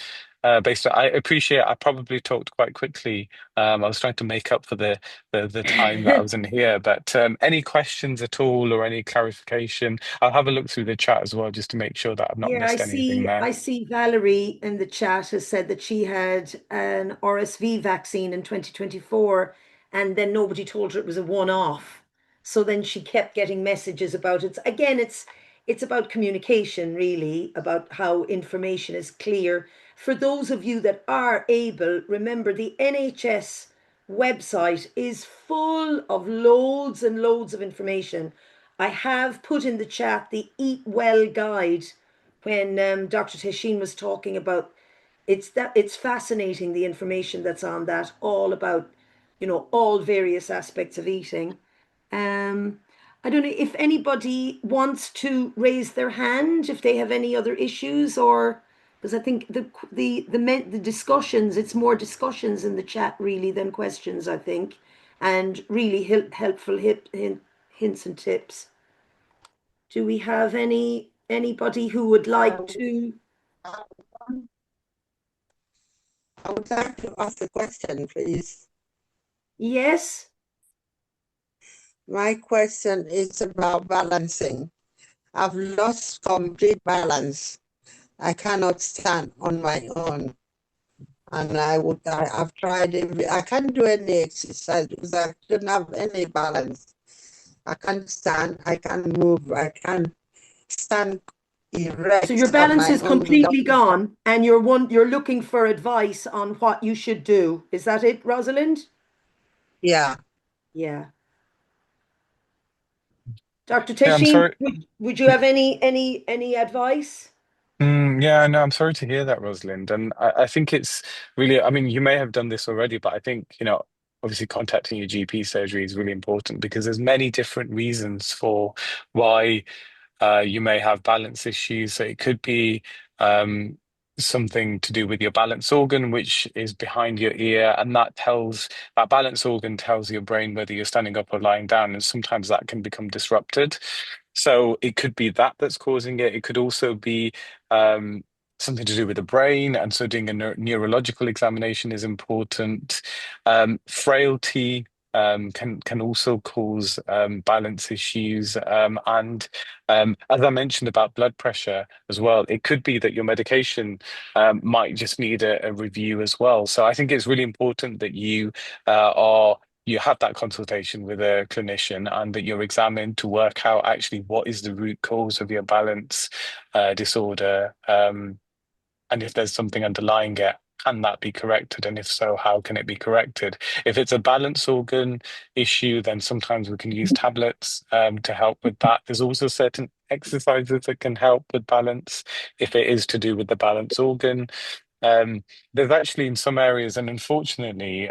based on, I appreciate I probably talked quite quickly. I was trying to make up for the time that I wasn't here, but any questions at all or any clarification? I'll have a look through the chat as well just to make sure that I've not Yeah, I missed anything see. there. I see Valerie in the chat has said that she had an RSV vaccine in 2024, and then nobody told her it was a one-off. So then she kept getting messages about it. Again, it's about communication, really, about how information is clear. For those of you that are able, remember the NHS website is full of loads and loads of information. I have put in the chat the Eat Well guide when Dr. Tehseen was talking about it's fascinating the information that's on that, all about all various aspects of eating. Um, I don't know if anybody wants to raise their hand if they have any other issues, or because I think the discussions, it's more discussions in the chat really than questions, I think, and really helpful hints and tips. Do we have anybody who would I like would, to? I would like to ask a question, please. Yes. My question is about balancing. I've lost complete balance. I cannot stand on my own. And I've tried I can't do any exercise because I don't have any balance. I can't stand, I can't move, I can't stand So your erect on balance my is own without, completely gone, and you're looking for advice on what you should do. Is that it, Rosalind? yeah. Yeah. Dr. Yeah, I'm Teshin, sorry. would you have any advice? Yeah, no, I'm sorry to hear that, Rosalind. And I think it's really, I mean, you may have done this already, but I think, obviously contacting your GP surgery is really important because there's many different reasons for why you may have balance issues. So it could be um, something to do with your balance organ, which is behind your ear, and that balance organ tells your brain whether you're standing up or lying down, and sometimes that can become disrupted. So it could be that that's causing it. It could also be um, something to do with the brain, and so doing a neurological examination is important. Frailty can also cause balance issues, and as I mentioned about blood pressure as well, it could be that your medication might just need a review as well. So I think it's really important that you have that consultation with a clinician and that you're examined to work out actually what is the root cause of your balance disorder, and if there's something underlying it. can that be corrected? And if so, how can it be corrected? If it's a balance organ issue, then sometimes we can use tablets to help with that. There's also certain exercises that can help with balance if it is to do with the balance organ. Um, there's actually in some areas, and unfortunately,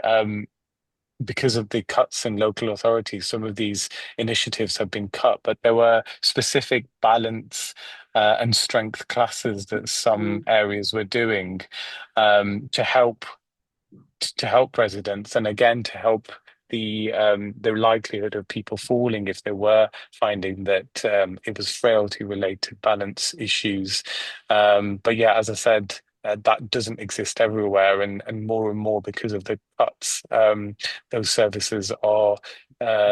because of the cuts in local authorities, some of these initiatives have been cut, but there were specific balance and strength classes that some areas were doing to help residents, and again to help the likelihood of people falling if they were finding that it was frailty related balance issues. But yeah, as I said, that doesn't exist everywhere, and more because of the cuts, those services are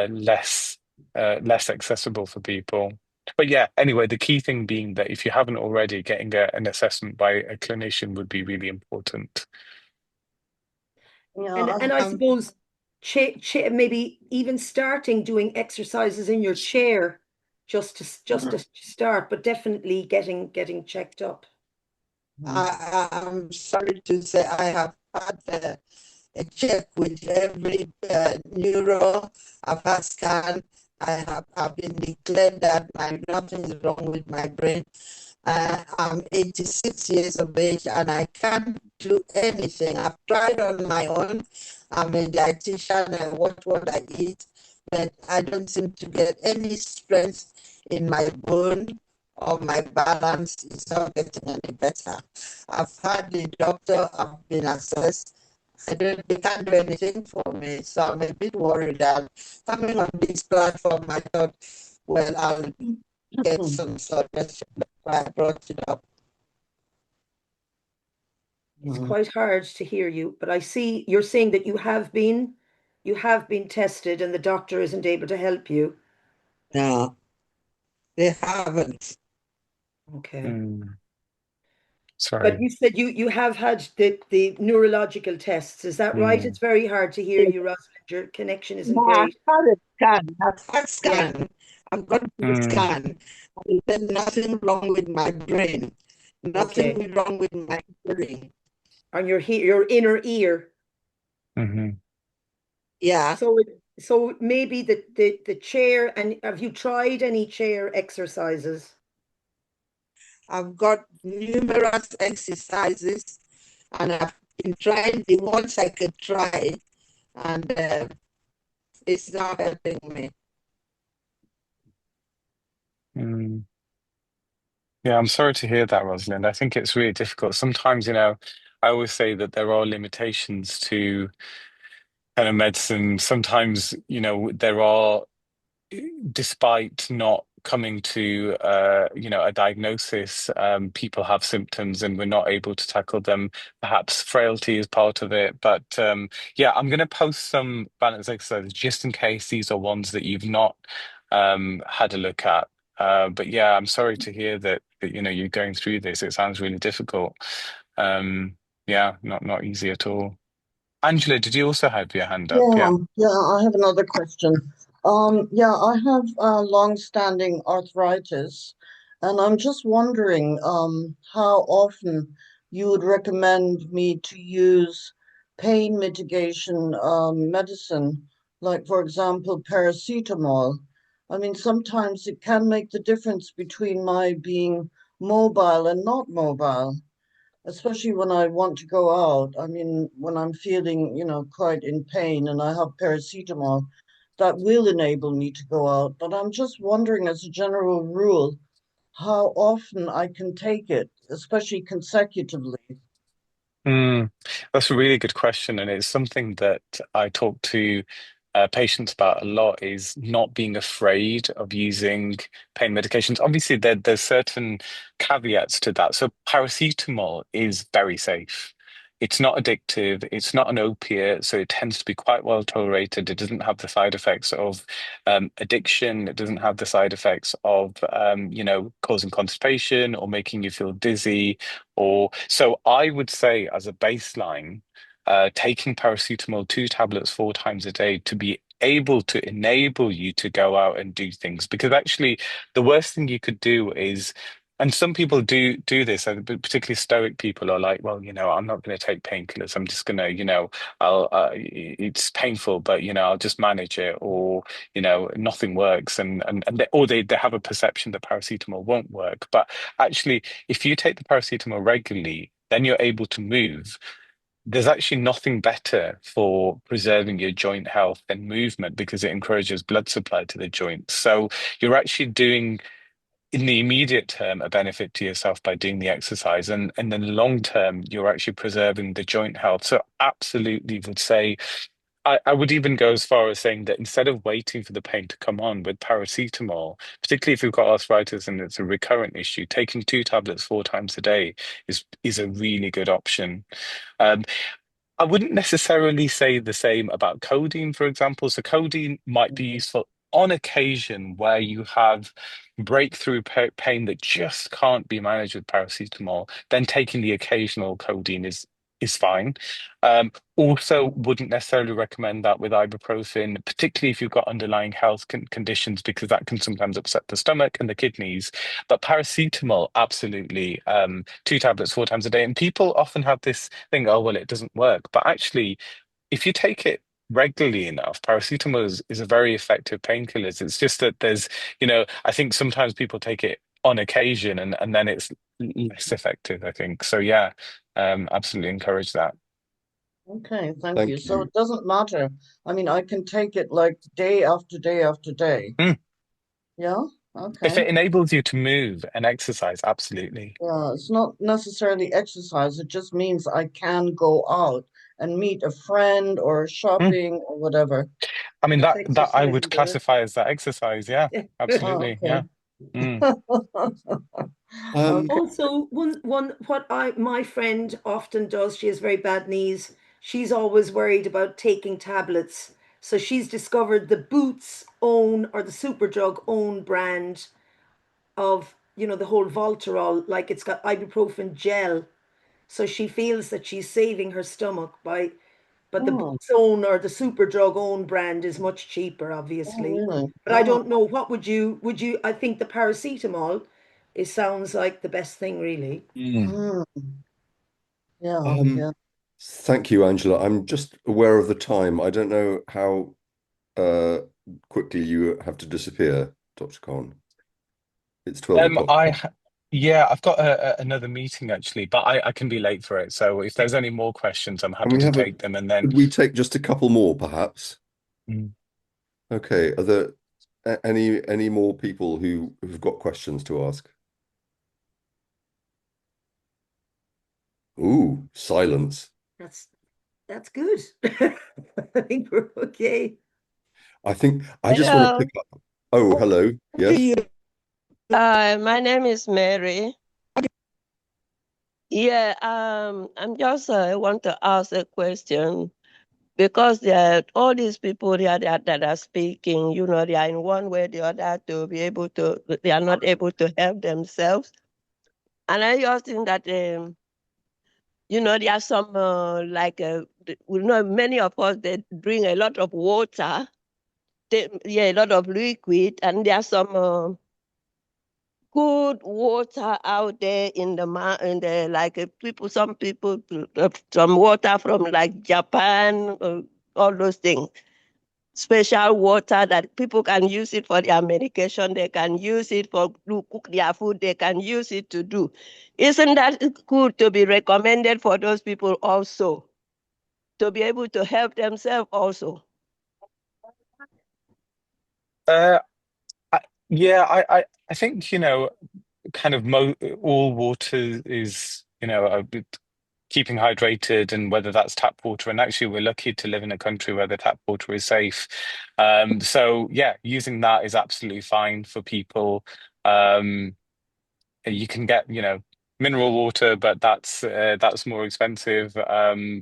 less accessible for people. But yeah, anyway, the key thing being that if you haven't already, getting an assessment by a clinician would be really important. And I suppose maybe even starting doing exercises in your chair just to start, but definitely getting checked up. I'm sorry to say I have had a check with every neuro. I've had scan. I've been declared that nothing is wrong with my brain. I'm 86 years of age and I can't do anything. I've tried on my own. I'm a dietitian. I watch what I eat, but I don't seem to get any strength in my bone or my balance is not getting any better. I've had the doctor, I've been assessed. They can't do anything for me, so I'm a bit worried that coming on this platform, I thought, well, I'll get some suggestions. That's why I brought it up. It's quite hard to hear you, but I see you're saying that you have been tested and the doctor isn't able to help you. No, they haven't. Okay. Mm, But sorry. you said you have had the neurological tests. Is that right? Mm, It's very hard to hear you, Rosalind. Your connection isn't No, I've great. had a scan. I've had Yeah. scan. I've got the mm, scan. There's nothing wrong with my brain. Okay. Nothing wrong with my brain. On your inner ear. mhm. Yeah, So maybe the chair, and have you tried any chair exercises? I've got numerous exercises and I've been trying the ones I could try, and it's not helping me. Mm. Yeah, I'm sorry to hear that, Rosalind. I think it's really difficult. Sometimes, I always say that there are limitations to kind of medicine. Sometimes, there are, despite not coming to a diagnosis, people have symptoms and we're not able to tackle them. Perhaps frailty is part of it. But yeah, I'm going to post some balance exercises just in case these are ones that you've not had a look at. But yeah, I'm sorry to hear that you're going through this. It sounds really difficult. Um, yeah, not easy at all. Angela, did you also have your hand up? Yeah, Yeah. yeah, I have another question. Yeah, I have long-standing arthritis, and I'm just wondering how often you would recommend me to use pain mitigation medicine, like for example, paracetamol. I mean, sometimes it can make the difference between my being mobile and not mobile, especially when I want to go out. I mean, when I'm feeling, quite in pain and I have paracetamol, that will enable me to go out. But I'm just wondering, as a general rule, how often I can take it, especially consecutively. Mm, that's a really good question, and it's something that I talk to patients about a lot, is not being afraid of using pain medications. Obviously, there's certain caveats to that. So paracetamol is very safe. It's not addictive. It's not an opiate, so it tends to be quite well tolerated. It doesn't have the side effects of addiction. It doesn't have the side effects of, causing constipation or making you feel dizzy. Or so I would say, as a baseline, taking paracetamol 2 tablets 4 times a day to be able to enable you to go out and do things. Because actually, the worst thing you could do is And some people do this, and particularly stoic people are like, well, I'm not going to take painkillers. I'm just going to, I'll it's painful, but I'll just manage it, or nothing works, or they have a perception that paracetamol won't work. But actually, if you take the paracetamol regularly, then you're able to move. There's actually nothing better for preserving your joint health than movement because it encourages blood supply to the joints. So you're actually doing in the immediate term a benefit to yourself by doing the exercise, and in the long term you're actually preserving the joint health. So absolutely would say I would even go as far as saying that instead of waiting for the pain to come on with paracetamol, particularly if you've got arthritis and it's a recurrent issue, taking 2 tablets 4 times a day is a really good option. Um, I wouldn't necessarily say the same about codeine, for example. So codeine might be useful on occasion where you have breakthrough pain that just can't be managed with paracetamol. Then taking the occasional codeine is fine. Also, wouldn't necessarily recommend that with ibuprofen, particularly if you've got underlying health conditions, because that can sometimes upset the stomach and the kidneys. But paracetamol, absolutely, 2 tablets 4 times a day. And people often have this thing, oh, well, it doesn't work. But actually, if you take it regularly enough, paracetamol is a very effective painkiller. It's just that I think sometimes people take it on occasion and then it's less effective, I think. So yeah, absolutely encourage that. Okay, thank you. Thank So you. it doesn't matter. I mean, I can take it like day after day after day. Mm. Yeah? If Okay. it enables you to move and exercise, absolutely. Yeah, it's not necessarily exercise. It just means I can go out and meet a friend or Mm. shopping or whatever. I mean That's that I exercise, would isn't it? classify as that exercise. Yeah, Oh, absolutely. Yeah. okay. Mm. Um, Okay. Also, one what I my friend often does, she has very bad knees. She's always worried about taking tablets. So she's discovered the Boots own or the Superdrug own brand of, the whole Voltarol, like it's got ibuprofen gel. So she feels that she's saving her stomach but the Oh, Boots own or the Superdrug own brand is much cheaper, oh, obviously. really? But I Oh, don't know, what I think the paracetamol, it sounds like the best thing, really. Mm. mm, yeah, um, yeah. Thank you, Angela. I'm just aware of the time. I don't know how uh, quickly you have to disappear, Dr. Khan. It's 12 Um, o'clock. I yeah, I've got another meeting actually, but I can be late for it. So if there's any more questions, I'm Can happy we to have take them. And then could we take just a couple more, perhaps? Mm. Okay. Are there any more people who've got questions to ask? Ooh, silence. That's that's good. I think we're okay. I think I just want to Hello, pick up. Oh, hello. to Yes. you. My name is Mary. Yeah, I'm just want to ask a question because there are all these people here that are speaking, they are in one way or the other to be able to, they are not able to help themselves. And I just think that, there are some, many of us, they drink a lot of water, a lot of liquid, and there are some good water out there in the like some people some water from like Japan, all those things. Special water that people can use it for their medication. They can use it to cook their food. They can use it to do. Isn't that good to be recommended for those people also to be able to help themselves also? Uh, I, yeah, I think kind of mo all water is a bit keeping hydrated, and whether that's tap water. And actually, we're lucky to live in a country where the tap water is safe. So yeah, using that is absolutely fine for people. Um, you can get, mineral water, but that's more expensive. But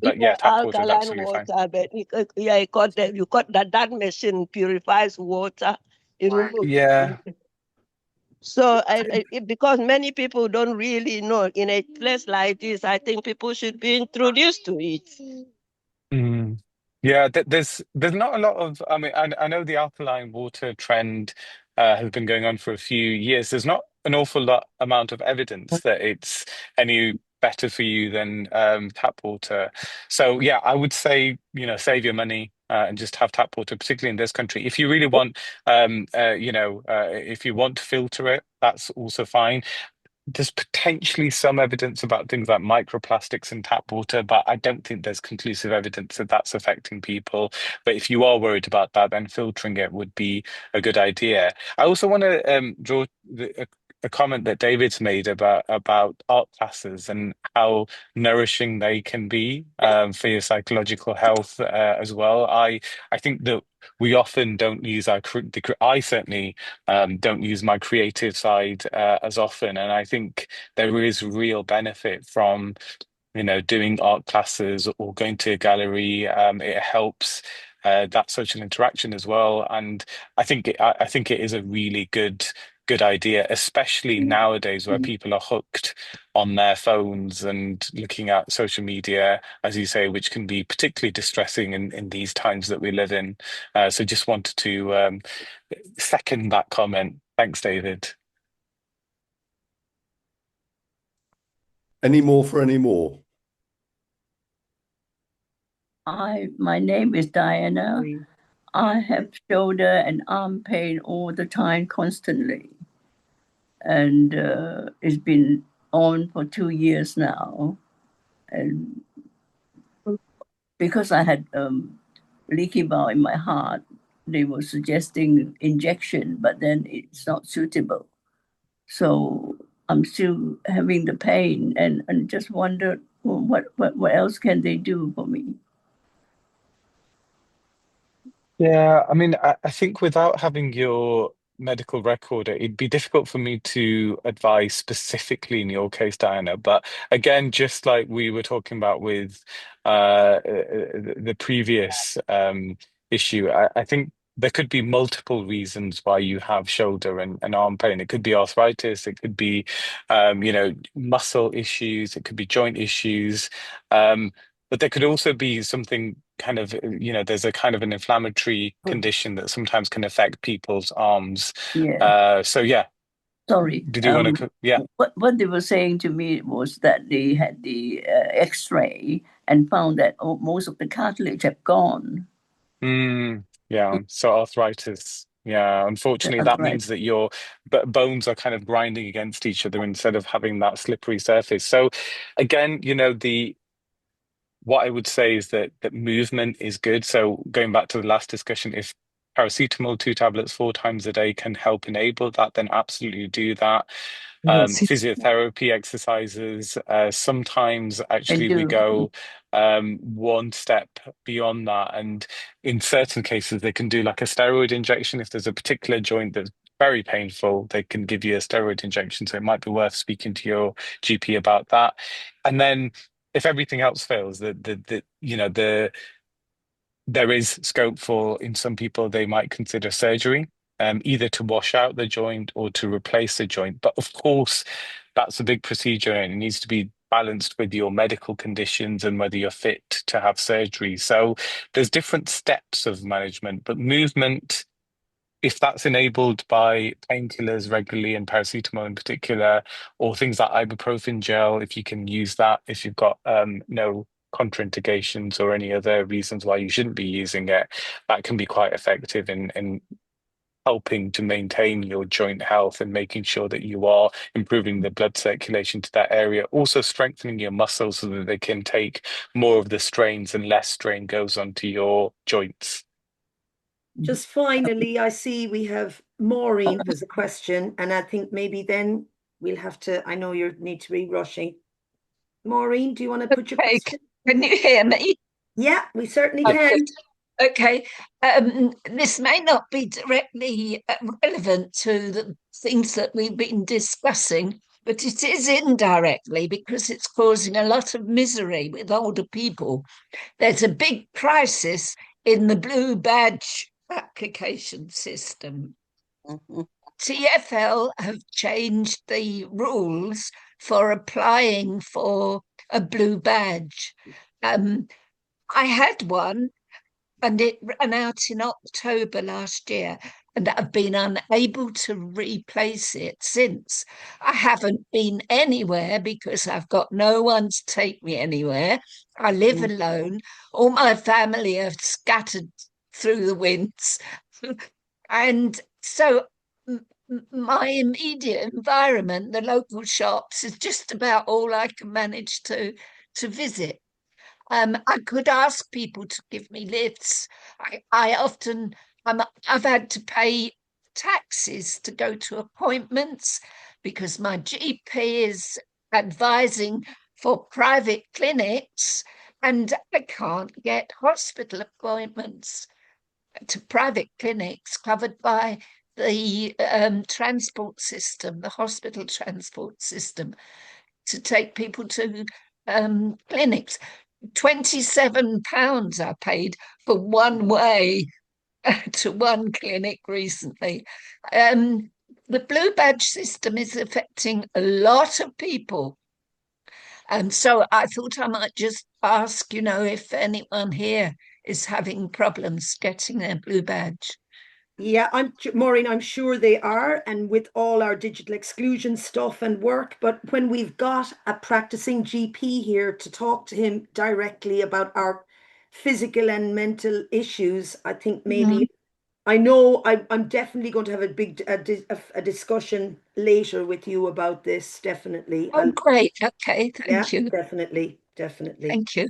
Yeah, yeah, tap water is alkaline absolutely fine. water, but yeah, you got that machine purifies water. It removes. Yeah. So, because many people don't really know, in a place like this, I think people should be introduced to it. Mm. Yeah, there's not a lot of. I mean, I know the alkaline water trend has been going on for a few years. There's not an awful lot amount of evidence that it's any better for you than tap water. So yeah, I would say, save your money. And just have tap water, particularly in this country. If you really want, if you want to filter it, that's also fine. There's potentially some evidence about things like microplastics in tap water, but I don't think there's conclusive evidence that that's affecting people. But if you are worried about that, then filtering it would be a good idea. I also want to draw a comment that David's made about art classes and how nourishing they can be for your psychological health as well. I think that we often don't use I certainly don't use my creative side as often. And I think there is real benefit from, doing art classes or going to a gallery. It helps that social interaction as well. And I think it is a really good idea, especially nowadays where people are hooked on their phones and looking at social media, as you say, which can be particularly distressing in these times that we live in. So just wanted to second that comment. Thanks, David. Any more for any more? My name is Diana. I have shoulder and arm pain all the time, constantly. And it's been on for 2 years now. And because I had leaky bowel in my heart, they were suggesting injection, but then it's not suitable. So I'm still having the pain and just wondered what else can they do for me? Yeah, I mean, I think without having your medical record, it'd be difficult for me to advise specifically in your case, Diana. But again, just like we were talking about with the previous issue, I think there could be multiple reasons why you have shoulder and arm pain. It could be arthritis, it could be muscle issues, it could be joint issues. But there could also be something kind of, there's a kind of an inflammatory condition that sometimes can affect people's arms. Yeah. So yeah, Sorry. did you want to? Yeah. What they were saying to me was that they had the X-ray and found that most of the cartilage had gone. Yeah. So arthritis. Yeah. Unfortunately, that Arthritis. means that your bones are kind of grinding against each other instead of having that slippery surface. So again, what I would say is that movement is good. So going back to the last discussion, if paracetamol 2 tablets 4 times a day can help enable that, then absolutely do that. Physiotherapy exercises. Sometimes actually we go one step beyond that, and in certain cases they can do like a steroid injection if there's a particular joint that's very painful. They can give you a steroid injection, so it might be worth speaking to your GP about that. And then if everything else fails, there is scope for, in some people, they might consider surgery, either to wash out the joint or to replace the joint. But of course, that's a big procedure and it needs to be balanced with your medical conditions and whether you're fit to have surgery. So there's different steps of management, but movement, if that's enabled by painkillers regularly and paracetamol in particular, or things like ibuprofen gel, if you can use that, if you've got no contraindications or any other reasons why you shouldn't be using it, that can be quite effective in helping to maintain your joint health and making sure that you are improving the blood circulation to that area. Also strengthening your muscles so that they can take more of the strains and less strain goes onto your joints. Just finally, I see we have Maureen has a question, and I think maybe then we'll have to, I know you need to be rushing. Maureen, do you want to put your question? Can you hear me? Yeah, we certainly can. Okay. This may not be directly relevant to the things that we've been discussing, but it is indirectly because it's causing a lot of misery with older people. There's a big crisis in the blue badge application system. TfL have changed the rules for applying for a blue badge. I had one and it ran out in October last year. and I've been unable to replace it since. I haven't been anywhere because I've got no one to take me anywhere. I live alone. All my family are scattered through the winds. And so my immediate environment, the local shops, is just about all I can manage to visit. I could ask people to give me lifts. I often, I've had to pay taxes to go to appointments because my GP is advising for private clinics and I can't get hospital appointments to private clinics covered by the transport system, the hospital transport system, to take people to clinics. £27 I paid for one way to one clinic recently. The blue badge system is affecting a lot of people. And so I thought I might just ask, if anyone here is having problems getting their blue badge. Yeah, Maureen, I'm sure they are, and with all our digital exclusion stuff and work, but when we've got a practicing GP here to talk to him directly about our physical and mental issues, I think maybe I know I'm definitely going to have a discussion later with you about this, definitely. Oh, great. Okay, Yeah, thank you. definitely. Thank you.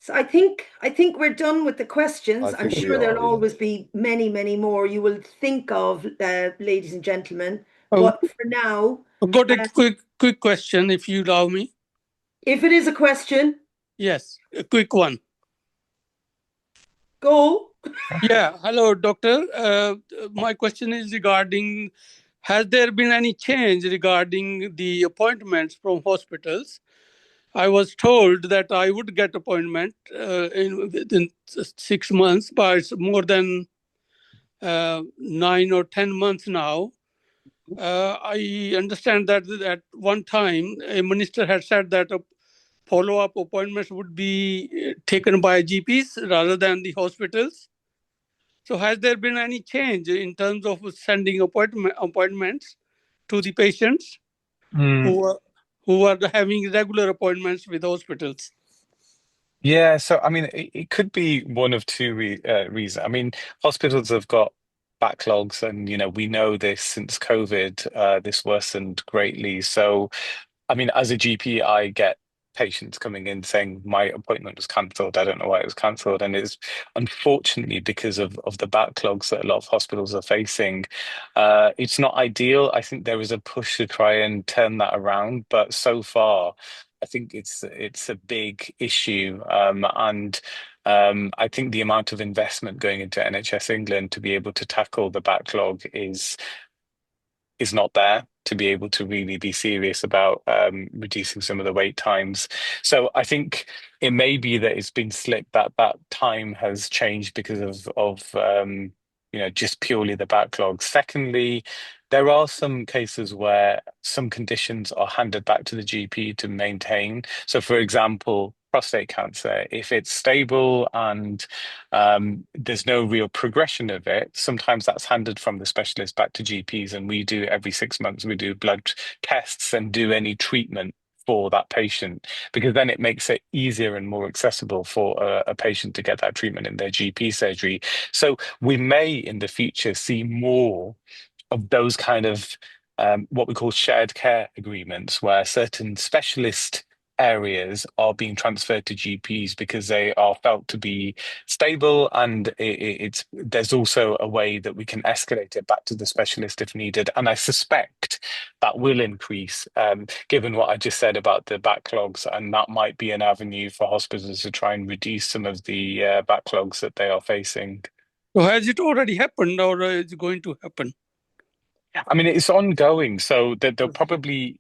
So I think we're done with the questions. I I'm think we sure there'll are, yeah. always be many, many more you will think of, ladies and gentlemen. Oh, But for now, I've got a quick question, if you allow me. if it is a question, Yes, a quick one. go. Yeah, hello, doctor. My question is regarding, has there been any change regarding the appointments from hospitals? I was told that I would get appointment within 6 months, but it's more than 9 or 10 months now. I understand that at one time a minister had said that follow-up appointments would be taken by GPs rather than the hospitals. So has there been any change in terms of sending appointments to the patients who are having regular appointments with hospitals? Yeah, so I mean, it could be one of two reasons. I mean, hospitals have got backlogs, and we know this since COVID, this worsened greatly. So I mean, as a GP, I get patients coming in saying my appointment was cancelled. I don't know why it was cancelled. And it's unfortunately because of the backlogs that a lot of hospitals are facing. It's not ideal. I think there is a push to try and turn that around, but so far, I think it's a big issue. And I think the amount of investment going into NHS England to be able to tackle the backlog is not there to be able to really be serious about reducing some of the wait times. So I think it may be that it's been slipped, that time has changed because of just purely the backlog. Secondly, there are some cases where some conditions are handed back to the GP to maintain. So, for example, prostate cancer, if it's stable and there's no real progression of it, sometimes that's handed from the specialist back to GPs, and we do every 6 months, we do blood tests and do any treatment for that patient, because then it makes it easier and more accessible for a patient to get that treatment in their GP surgery. So we may in the future see more of those kind of what we call shared care agreements, where certain specialist areas are being transferred to GPs because they are felt to be stable, and there's also a way that we can escalate it back to the specialist if needed. And I suspect that will increase, given what I just said about the backlogs, and that might be an avenue for hospitals to try and reduce some of the backlogs that they are facing. So has it already happened, or is it going to happen? I mean, it's ongoing, so they'll probably,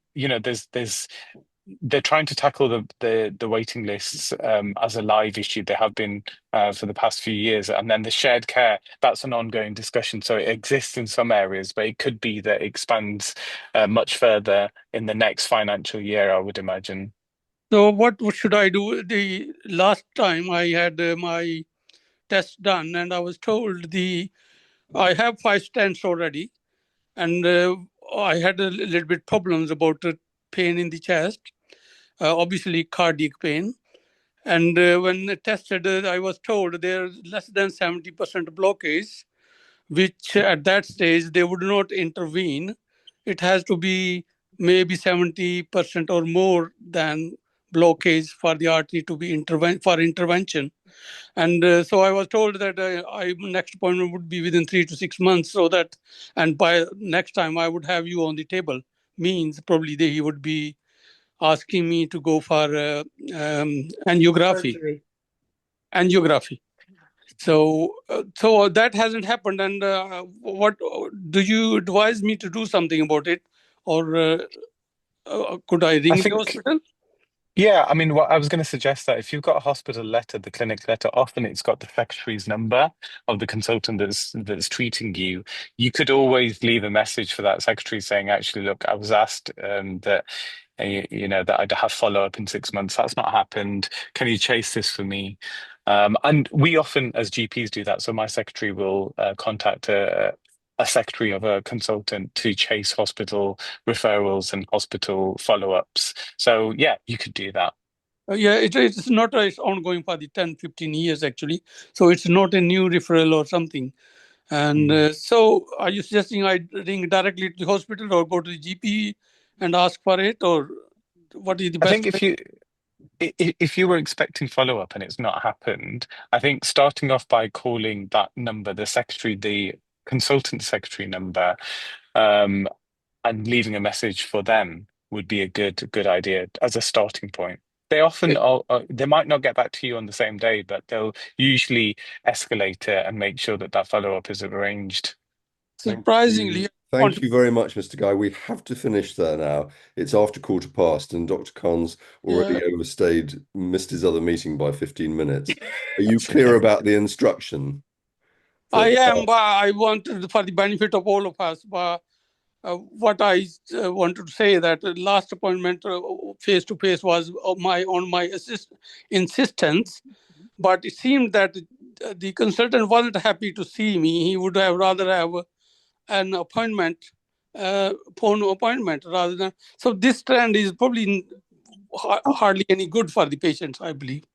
they're trying to tackle the waiting lists as a live issue. They have been for the past few years, and then the shared care, that's an ongoing discussion. So it exists in some areas, but it could be that it expands much further in the next financial year, I would imagine. So what should I do? The last time I had my tests done, and I was told I have 5 stents already, and I had a little bit problems about pain in the chest, obviously cardiac pain. And when tested, I was told there's less than 70% blockage, which at that stage they would not intervene. It has to be maybe 70% or more than blockage for the artery to be intervention. And so I was told that next appointment would be within 3 to 6 months, so that, and by next time I would have you on the table. Means probably he would be asking me to go for angiography. Surgery. Angiography. So that hasn't happened. And what do you advise me to do something about it, or could I ring the hospital? Yeah, I mean, what I was going to suggest that if you've got a hospital letter, the clinic letter, often it's got the secretary's number of the consultant that's treating you. You could always leave a message for that secretary saying, actually, look, I was asked that that I'd have follow-up in 6 months. That's not happened. Can you chase this for me? And we often, as GPs, do that. So my secretary will contact a secretary of a consultant to chase hospital referrals and hospital follow-ups. So yeah, you could do that. Yeah, it's not it's ongoing for the 10, 15 years actually. So it's not a new referral or something. And so are you suggesting I ring directly to the hospital or go to the GP and ask for it, or what is the best I think if you were expecting follow-up and it's not happened, I think starting off by calling that number, the consultant secretary number, and leaving a message for them would be a good idea as a starting point. They often they might not get back to you on the same day, but they'll usually escalate it and make sure that follow-up is arranged. Surprisingly, Thank you very much, Mr. Guy. We have to finish there now. It's after 1:15, and Dr. Khan's already overstayed, missed his other meeting by 15 minutes. Are you clear about the instruction? I am, but I want, for the benefit of all of us, but what I wanted to say that last appointment face to face was on my insistence, but it seemed that the consultant wasn't happy to see me. He would have rather have an appointment, phone appointment rather than. So this trend is probably hardly any good for the patients, I believe.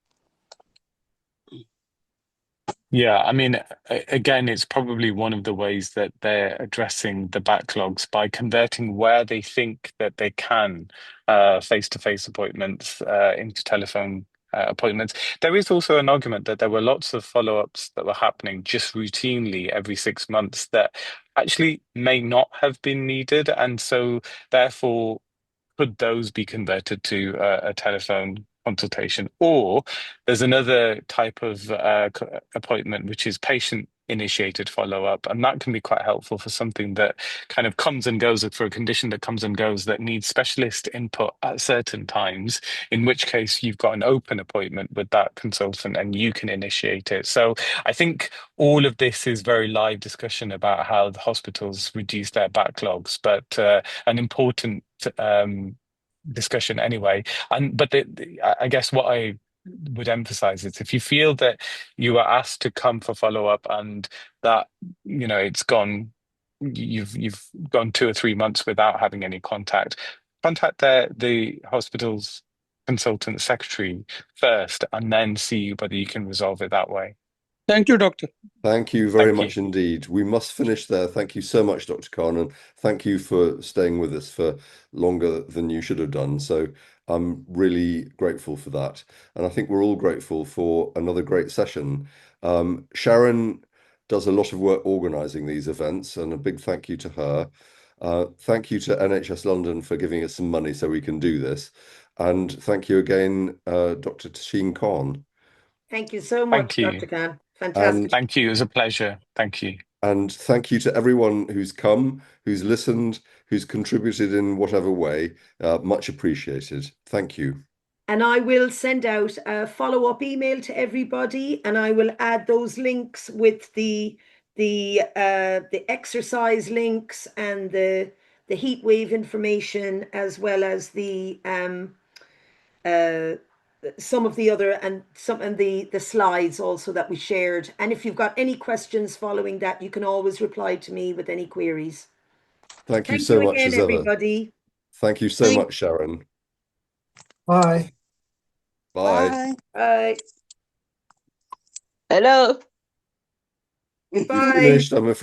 Yeah, I mean, again, it's probably one of the ways that they're addressing the backlogs by converting where they think that they can face-to-face appointments into telephone appointments. There is also an argument that there were lots of follow-ups that were happening just routinely every 6 months that actually may not have been needed, and so therefore could those be converted to a telephone consultation? Or there's another type of appointment, which is patient initiated follow-up, and that can be quite helpful for something that kind of comes and goes, for a condition that comes and goes that needs specialist input at certain times, in which case you've got an open appointment with that consultant and you can initiate it. So I think all of this is very live discussion about how the hospitals reduce their backlogs, but an important discussion anyway. But I guess what I would emphasize is if you feel that you are asked to come for follow-up and that it's gone, you've gone 2 or 3 months without having any contact the hospital's consultant secretary first and then see whether you can resolve it that way. Thank you, Doctor. Thank you very much indeed. We must finish there. Thank you so much, Dr. Khan, and thank you for staying with us for longer than you should have done. So I'm really grateful for that. And I think we're all grateful for another great session. Sharon does a lot of work organising these events, and a big thank you to her. Thank you to NHS London for giving us some money so we can do this. And thank you again, Dr. Tehseen Khan. Thank you so much, Dr. Khan. Fantastic. Thank you. It was a pleasure. Thank you. And thank you to everyone who's come, who's listened, who's contributed in whatever way. Much appreciated. Thank you. And I will send out a follow-up email to everybody, and I will add those links with the exercise links and the heat wave information, as well as the some of the other and the slides also that we shared. And if you've got any questions following that, you can always reply to me with any queries. Thank you Thank so you much again, as ever. everybody. Thank you so much, Sharon. Bye. Bye. Bye. Hello. You've Bye. finished, I'm afraid.